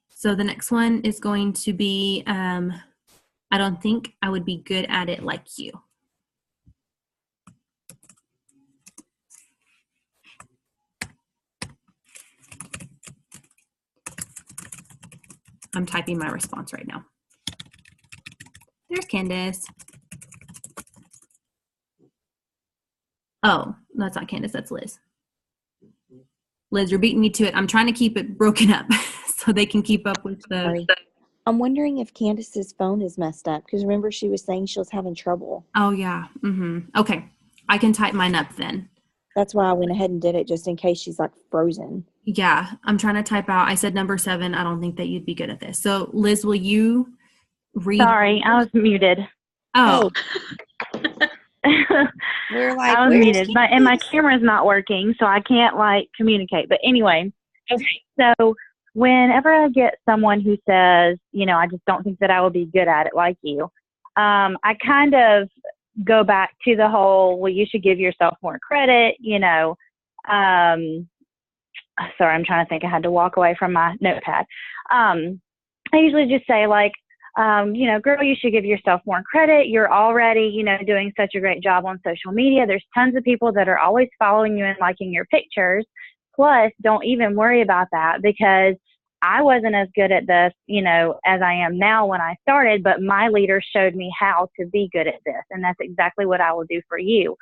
So the next one is going to be, I don't think I would be good at it like you. I'm typing my response right now. There's Candace. Oh, that's not Candace, that's Liz. Liz, you're beating me to it. I'm trying to keep it broken up so they can keep up with the... Sorry. I'm wondering if Candace's phone is messed up, because remember she was saying she was having trouble. Oh, yeah. Okay. I can type mine up then. That's why I went ahead and did it, just in case she's like frozen. Yeah, I'm trying to type out. I said number 7. I don't think that you'd be good at this. So, Liz, will you read? Sorry, I was muted. Oh. We're like, I was muted, and my camera's not working, so I can't communicate. But anyway, okay. So whenever I get someone who says, I just don't think that I will be good at it like you, I kind of go back to the whole, well, you should give yourself more credit, sorry, I'm trying to think. I had to walk away from my notepad. I usually just say girl, you should give yourself more credit. You're already, doing such a great job on social media. There's tons of people that are always following you and liking your pictures. Plus, don't even worry about that, because I wasn't as good at this, as I am now when I started, but my leader showed me how to be good at this. And that's exactly what I will do for you.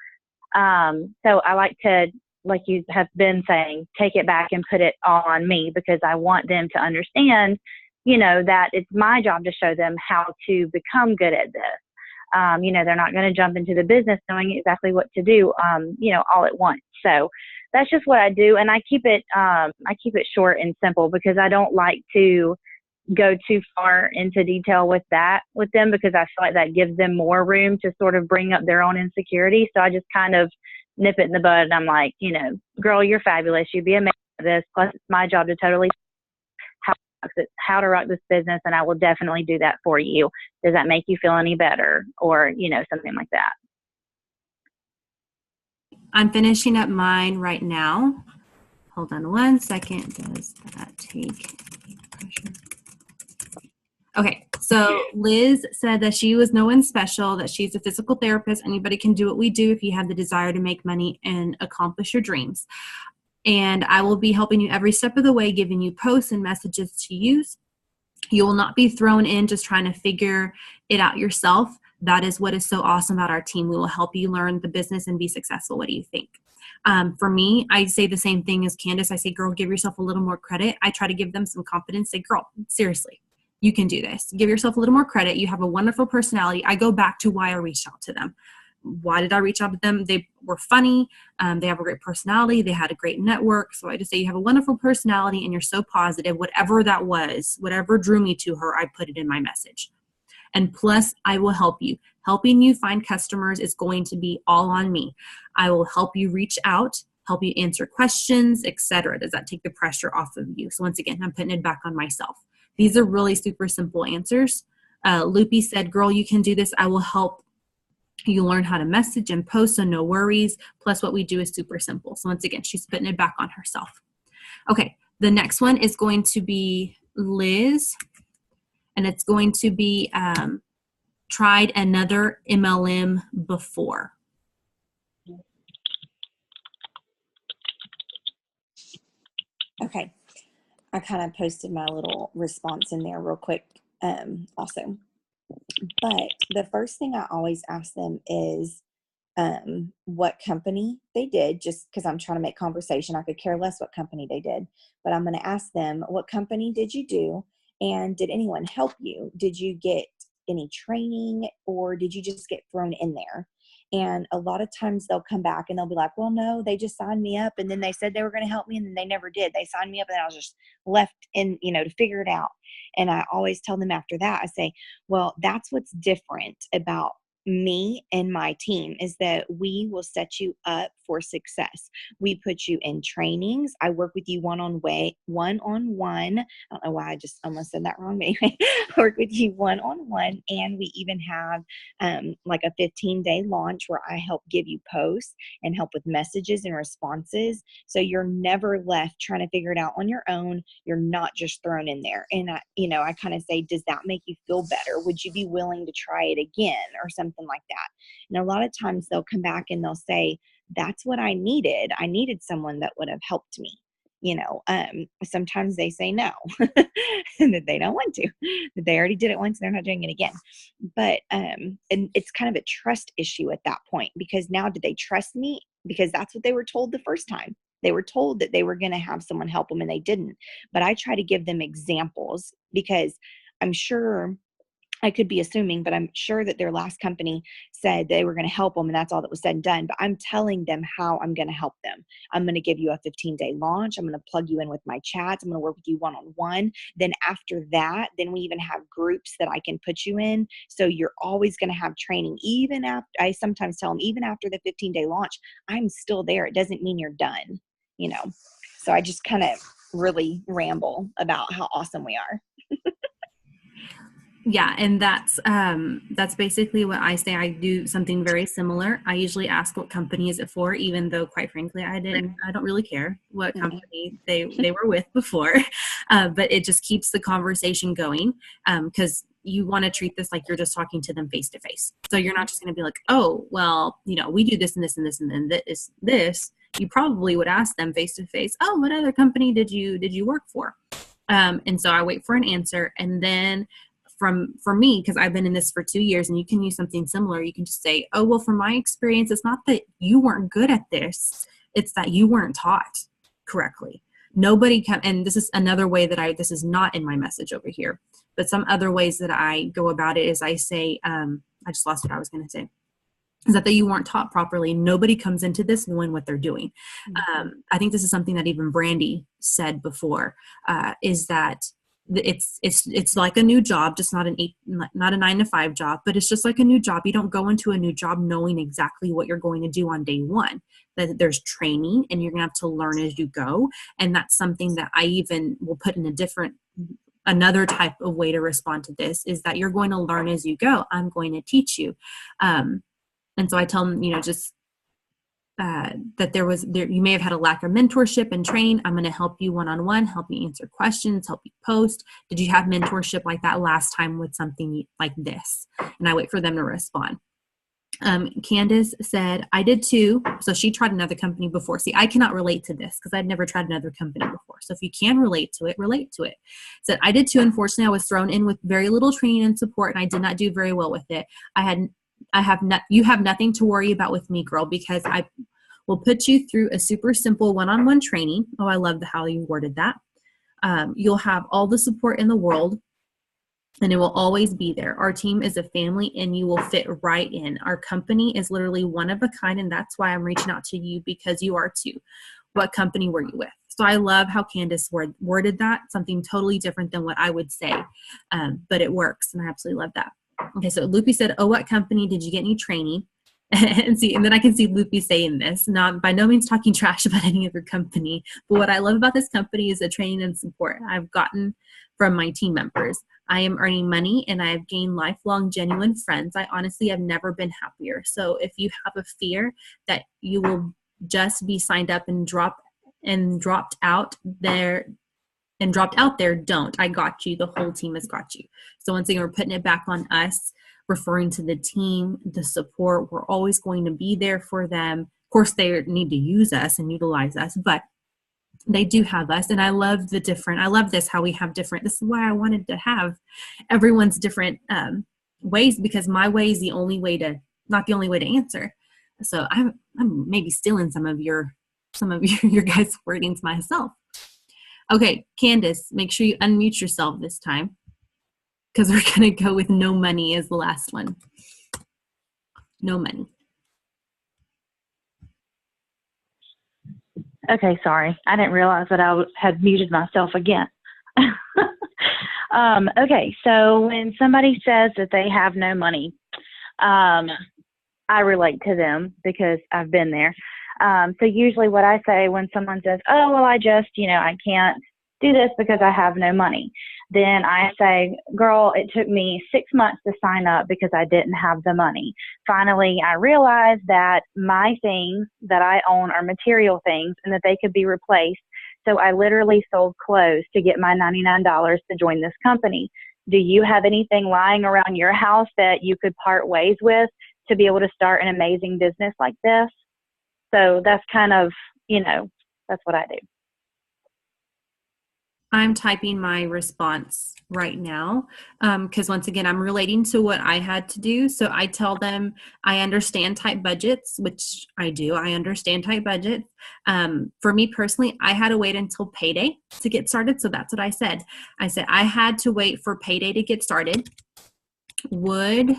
So I like to, like you have been saying, take it back and put it all on me, because I want them to understand, that it's my job to show them how to become good at this. They're not going to jump into the business knowing exactly what to do, all at once. So that's just what I do. And I keep it short and simple, because I don't like to go too far into detail with them, because I feel like that gives them more room to sort of bring up their own insecurity. So I just kind of nip it in the bud, and I'm like, girl, you're fabulous. You'd be amazing at this. Plus, it's my job to totally how to rock this business, and I will definitely do that for you. Does that make you feel any better? Or, something like that. I'm finishing up mine right now. Hold on one second. Does that take pressure? Okay, so Liz said that she was no one special, that she's a physical therapist. Anybody can do what we do if you have the desire to make money and accomplish your dreams. And I will be helping you every step of the way, giving you posts and messages to use. You will not be thrown in just trying to figure it out yourself. That is what is so awesome about our team. We will help you learn the business and be successful. What do you think? For me, I say the same thing as Candace. I say, girl, give yourself a little more credit. I try to give them some confidence. Say, girl, seriously, you can do this. Give yourself a little more credit. You have a wonderful personality. I go back to why I reached out to them. Why did I reach out to them? They were funny. They have a great personality. They had a great network. So I just say, you have a wonderful personality and you're so positive. Whatever that was, whatever drew me to her, I put it in my message. And plus, I will help you. Helping you find customers is going to be all on me. I will help you reach out, help you answer questions, etc. Does that take the pressure off of you? So once again, I'm putting it back on myself. These are really super simple answers. Loopy said, girl, you can do this. I will help you learn how to message and post, so no worries. Plus, what we do is super simple. So once again, she's putting it back on herself. Okay, the next one is going to be Liz, and it's going to be tried another MLM before. Okay. I kind of posted my little response in there real quick also. But the first thing I always ask them is what company they did, just because I'm trying to make conversation. I could care less what company they did, but I'm going to ask them, what company did you do? And did anyone help you? Did you get any training, or did you just get thrown in there? And a lot of times they'll come back and they'll be like, well, no, they just signed me up and then they said they were going to help me and then they never did. They signed me up and I was just left in, to figure it out. And I always tell them after that, I say, well, that's what's different about me and my team, is that we will set you up for success. We put you in trainings. I work with you one-on-one. I don't know why I just almost said that wrong, but anyway, I work with you one-on-one. And we even have like a 15-day launch where I help give you posts and help with messages and responses. So you're never left trying to figure it out on your own. You're not just thrown in there. And I kind of say, does that make you feel better? Would you be willing to try it again or something like that? And a lot of times they'll come back and they'll say, that's what I needed. I needed someone that would have helped me. Sometimes they say no, and that they don't want to, that they already did it once, they're not doing it again. But, and it's kind of a trust issue at that point, because now do they trust me? Because that's what they were told the first time. They were told that they were going to have someone help them and they didn't. But I try to give them examples, because I'm sure, I could be assuming, but I'm sure that their last company said they were going to help them and that's all that was said and done. But I'm telling them how I'm going to help them. I'm going to give you a 15-day launch. I'm going to plug you in with my chats. I'm going to work with you one-on-one. Then after that, then we even have groups that I can put you in. So you're always going to have training. Even after, I sometimes tell them, even after the 15-day launch, I'm still there. It doesn't mean you're done, So I just kind of really ramble about how awesome we are. Yeah, and that's basically what I say. I do something very similar. I usually ask what company is it for, even though quite frankly I don't really care what company they were with before. But it just keeps the conversation going, because you want to treat this like you're just talking to them face to face. So you're not just going to be like, oh, well, we do this and this and this and then this. You probably would ask them face to face, oh, what other company did you work for? And so I wait for an answer, and then for me, because I've been in this for 2 years, and you can use something similar. You can just say, oh, well, from my experience, it's not that you weren't good at this. It's that you weren't taught correctly. Nobody can, and this is another way that this is not in my message over here, but some other ways that I go about it is I say, I just lost what I was going to say, is that you weren't taught properly. Nobody comes into this knowing what they're doing. I think this is something that even Brandy said before, is that it's like a new job, just not a 9-to-5 job, but it's just like a new job. You don't go into a new job knowing exactly what you're going to do on day one. That there's training, and you're gonna have to learn as you go. And that's something that I even will put in another type of way to respond to this, is that you're going to learn as you go. I'm going to teach you. And so I tell them, that you may have had a lack of mentorship and training. I'm going to help you one-on-one, help you answer questions, help you post. Did you have mentorship like that last time with something like this? And I wait for them to respond. Candace said, I did too. So she tried another company before. See, I cannot relate to this because I'd never tried another company before. So if you can relate to it, relate to it. Said, I did too. Unfortunately, I was thrown in with very little training and support, and I did not do very well with it. You have nothing to worry about with me, girl, because I will put you through a super simple one-on-one training. Oh, I love how you worded that. You'll have all the support in the world, and it will always be there. Our team is a family, and you will fit right in. Our company is literally one of a kind, and that's why I'm reaching out to you, because you are too. What company were you with? So I love how Candace worded that, something totally different than what I would say, but it works, and I absolutely love that. Okay, so Loopy said, oh, what company did you get any training? And then I can see Loopy saying this, not by no means talking trash about any other company, but what I love about this company is the training and support I've gotten from my team members. I am earning money, and I have gained lifelong, genuine friends. I honestly have never been happier. So if you have a fear that you will just be signed up and dropped out there, don't. I got you. The whole team has got you. So once again, we're putting it back on us, referring to the team, the support. We're always going to be there for them. Of course, they need to use us and utilize us, but they do have us. And I love this, how we have different, this is why I wanted to have everyone's different ways, because my way is not the only way to answer. So I'm maybe stealing some of your guys' wordings myself. Okay, Candace, make sure you unmute yourself this time, because we're going to go with no money as the last one. No money. Okay, sorry. I didn't realize that I had muted myself again. Okay, so when somebody says that they have no money, I relate to them because I've been there. So usually what I say when someone says, oh, well, I just, I can't do this because I have no money, then I say, girl, it took me 6 months to sign up because I didn't have the money. Finally, I realized that my things that I own are material things and that they could be replaced. So I literally sold clothes to get my $99 to join this company. Do you have anything lying around your house that you could part ways with to be able to start an amazing business like this? So that's kind of, that's what I do. I'm typing my response right now because once again, I'm relating to what I had to do. So I tell them I understand tight budgets, which I do. I understand tight budgets. For me personally, I had to wait until payday to get started. So that's what I said. I said I had to wait for payday to get started. Would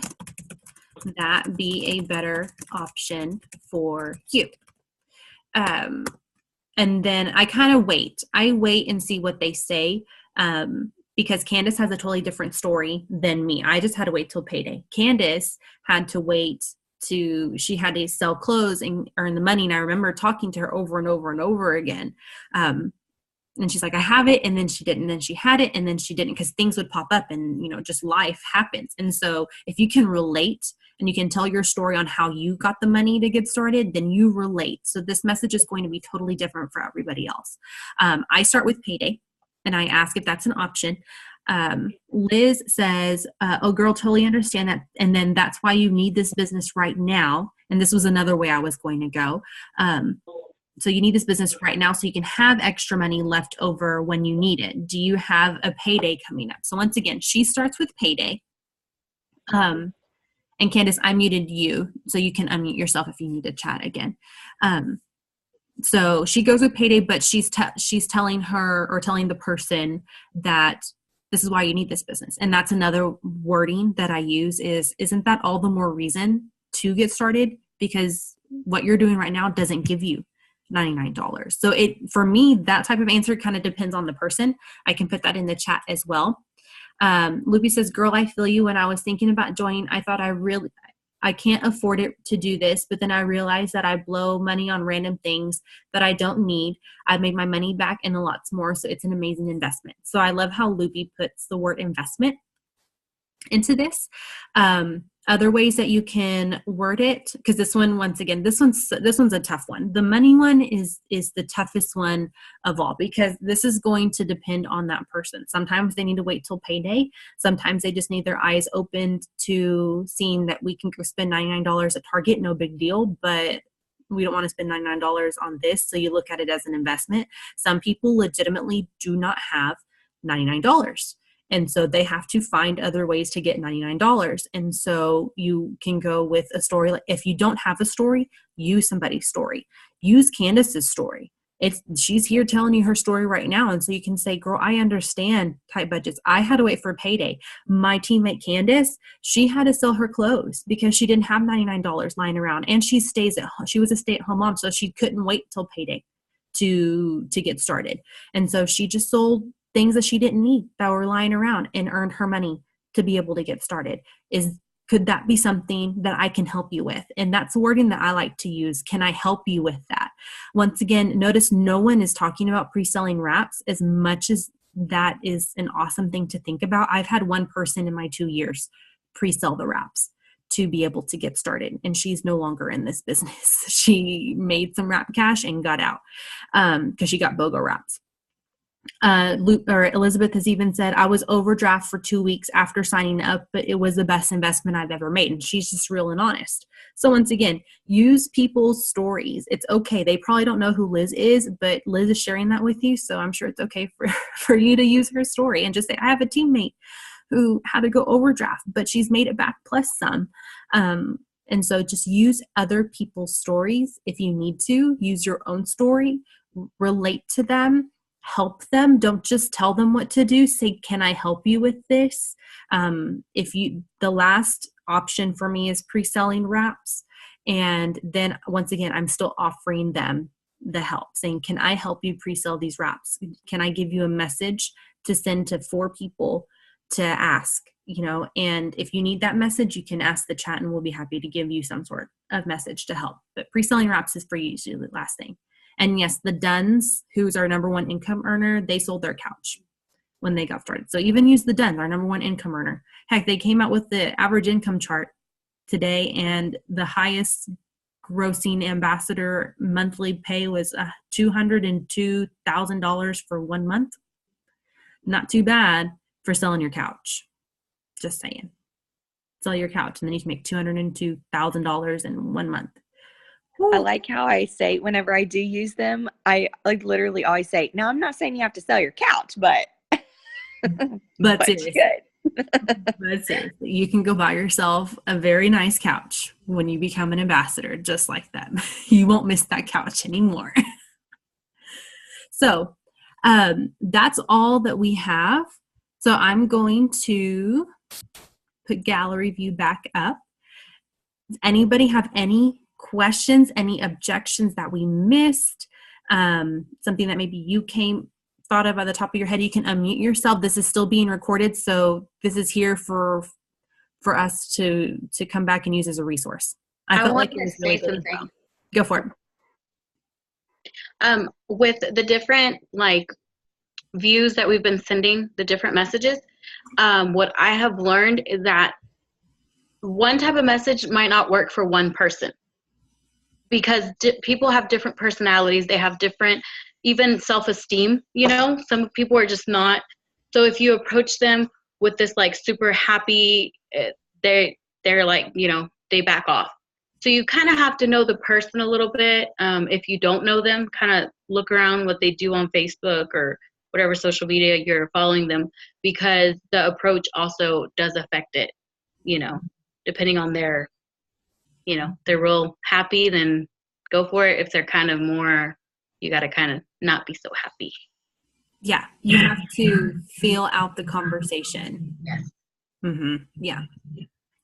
that be a better option for you? And then I kind of wait. I wait and see what they say because Candace has a totally different story than me. I just had to wait till payday. Candace had to wait she had to sell clothes and earn the money. And I remember talking to her over and over and over again. And she's like, I have it. And then she didn't. And then she had it. And then she didn't, because things would pop up and, just life happens. And so if you can relate and you can tell your story on how you got the money to get started, then you relate. So this message is going to be totally different for everybody else. I start with payday and I ask if that's an option. Liz says, oh girl, totally understand that. And then that's why you need this business right now. And this was another way I was going to go. So you need this business right now so you can have extra money left over when you need it. Do you have a payday coming up? So once again, she starts with payday. And Candace, I muted you, so you can unmute yourself if you need to chat again. So she goes with payday, but she's telling the person that this is why you need this business. And that's another wording that I use is, isn't that all the more reason to get started? Because what you're doing right now doesn't give you $99. So for me, that type of answer kind of depends on the person. I can put that in the chat as well. Loopy says, girl, I feel you. When I was thinking about joining, I thought I can't afford it to do this, but then I realized that I blow money on random things that I don't need. I've made my money back and lots more. So it's an amazing investment. So I love how Loopy puts the word investment into this. Other ways that you can word it, because this one, once again, this one's a tough one. The money one is the toughest one of all, because this is going to depend on that person. Sometimes they need to wait till payday. Sometimes they just need their eyes opened to seeing that we can go spend $99 at Target, no big deal, but we don't want to spend $99 on this. So you look at it as an investment. Some people legitimately do not have $99. And so they have to find other ways to get $99. And so you can go with a story. Like if you don't have a story, use somebody's story. Use Candace's story. She's here telling you her story right now. And so you can say, girl, I understand tight budgets. I had to wait for payday. My teammate Candace, she had to sell her clothes because she didn't have $99 lying around. And she stays at home. She was a stay-at-home mom, so she couldn't wait till payday to get started. And so she just sold things that she didn't need that were lying around and earned her money to be able to get started. Could that be something that I can help you with? And that's the wording that I like to use. Can I help you with that? Once again, notice no one is talking about pre-selling wraps as much as that is an awesome thing to think about. I've had one person in my 2 years pre-sell the wraps to be able to get started. And she's no longer in this business. She made some wrap cash and got out because she got BOGO wraps. Elizabeth has even said, I was overdraft for 2 weeks after signing up, but it was the best investment I've ever made. And she's just real and honest. So once again, use people's stories. It's okay. They probably don't know who Liz is, but Liz is sharing that with you. So I'm sure it's okay for you to use her story and just say, I have a teammate who had to go overdraft, but she's made it back plus some. And so just use other people's stories. If you need to, use your own story, relate to them, help them. Don't just tell them what to do. Say, can I help you with this? The last option for me is pre-selling wraps. And then once again, I'm still offering them the help, saying, can I help you pre-sell these wraps? Can I give you a message to send to 4 people to ask, and if you need that message, you can ask the chat and we'll be happy to give you some sort of message to help. But pre-selling wraps is for you, usually the last thing. And yes, the Duns, who's our number 1 income earner, they sold their couch when they got started. So even use the Duns, our number 1 income earner. Heck, they came out with the average income chart today, and the highest grossing ambassador monthly pay was $202,000 for 1 month. Not too bad for selling your couch. Just saying. Sell your couch, and then you can make $202,000 in 1 month. I like how I say, whenever I do use them, I literally always say, now I'm not saying you have to sell your couch, but seriously. But seriously, you can go buy yourself a very nice couch when you become an ambassador, just like them. You won't miss that couch anymore. So that's all that we have. So I'm going to put gallery view back up. Does anybody have any questions, any objections that we missed, something that maybe you thought of at the top of your head? You can unmute yourself. This is still being recorded, so this is here for us to come back and use as a resource. I felt like it was really good. Go for it. With the different views that we've been sending, the different messages, what I have learned is that one type of message might not work for one person, because people have different personalities. They have different, even self-esteem, some people are just not. So if you approach them with this super happy, they're they back off. So you kind of have to know the person a little bit. If you don't know them, kind of look around what they do on Facebook or whatever social media you're following them, because the approach also does affect it, depending on their, they're real happy, then go for it. If they're kind of more, you got to kind of not be so happy. Yeah. You have to feel out the conversation. Yes. Mm-hmm. Yeah.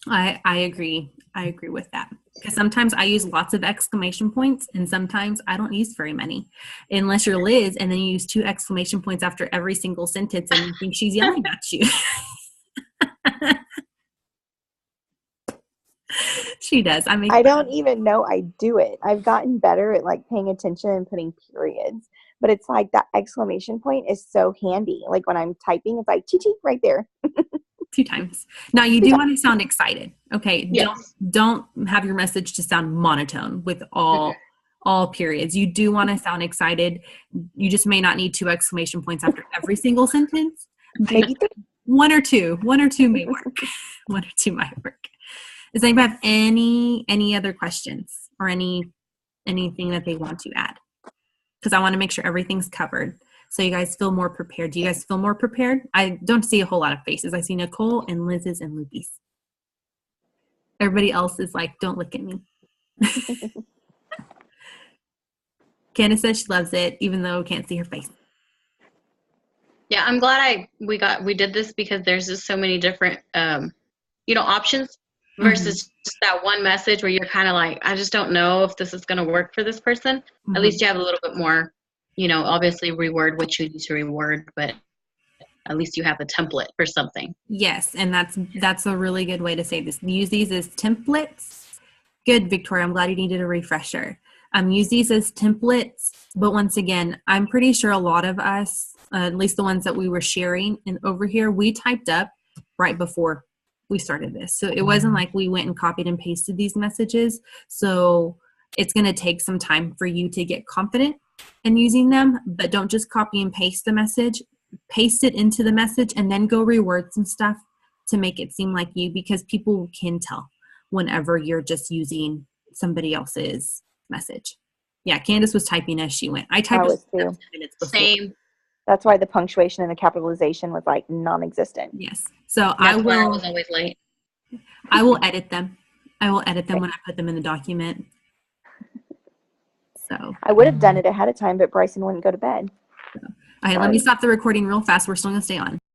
I agree. I agree with that. Because sometimes I use lots of exclamation points, and sometimes I don't use very many, unless you're Liz, and then you use 2 exclamation points after every single sentence, and you think she's yelling at you. She does. I don't even know I do it. I've gotten better at paying attention and putting periods, but it's that exclamation point is so handy. When I'm typing, it's cheat right there. 2 times. Now you do want to sound excited. Okay. Yes. Don't have your message to sound monotone with all periods. You do want to sound excited. You just may not need 2 exclamation points after every single sentence. Maybe 3. 1 or 2 may work. 1 or 2 might work. Does anybody have any other questions or anything that they want to add? Because I want to make sure everything's covered, so you guys feel more prepared. Do you guys feel more prepared? I don't see a whole lot of faces. I see Nicole and Liz's and Luby's. Everybody else is don't look at me. Candace says she loves it, even though we can't see her face. Yeah, I'm glad we did this, because there's just so many different options versus just that one message where you're kind of I just don't know if this is going to work for this person. At least you have a little bit more, obviously reword what you need to reword, but at least you have a template for something. Yes, and that's a really good way to say this. Use these as templates. Good, Victoria. I'm glad you needed a refresher. Use these as templates, but once again, I'm pretty sure a lot of us, at least the ones that we were sharing and over here, we typed up right before we started this. So it wasn't we went and copied and pasted these messages. So it's going to take some time for you to get confident and using them, but don't just copy and paste the message. Paste it into the message and then go reword some stuff to make it seem like you, because people can tell whenever you're just using somebody else's message. Yeah, Candace was typing as she went. I typed was too. 10 minutes before. Same. That's why the punctuation and the capitalization was like non-existent. Yes. So That's why I was always late. I will edit them. I will edit them when I put them in the document. So I would have done it ahead of time, but Bryson wouldn't go to bed. okay, let me stop the recording real fast. We're still going to stay on.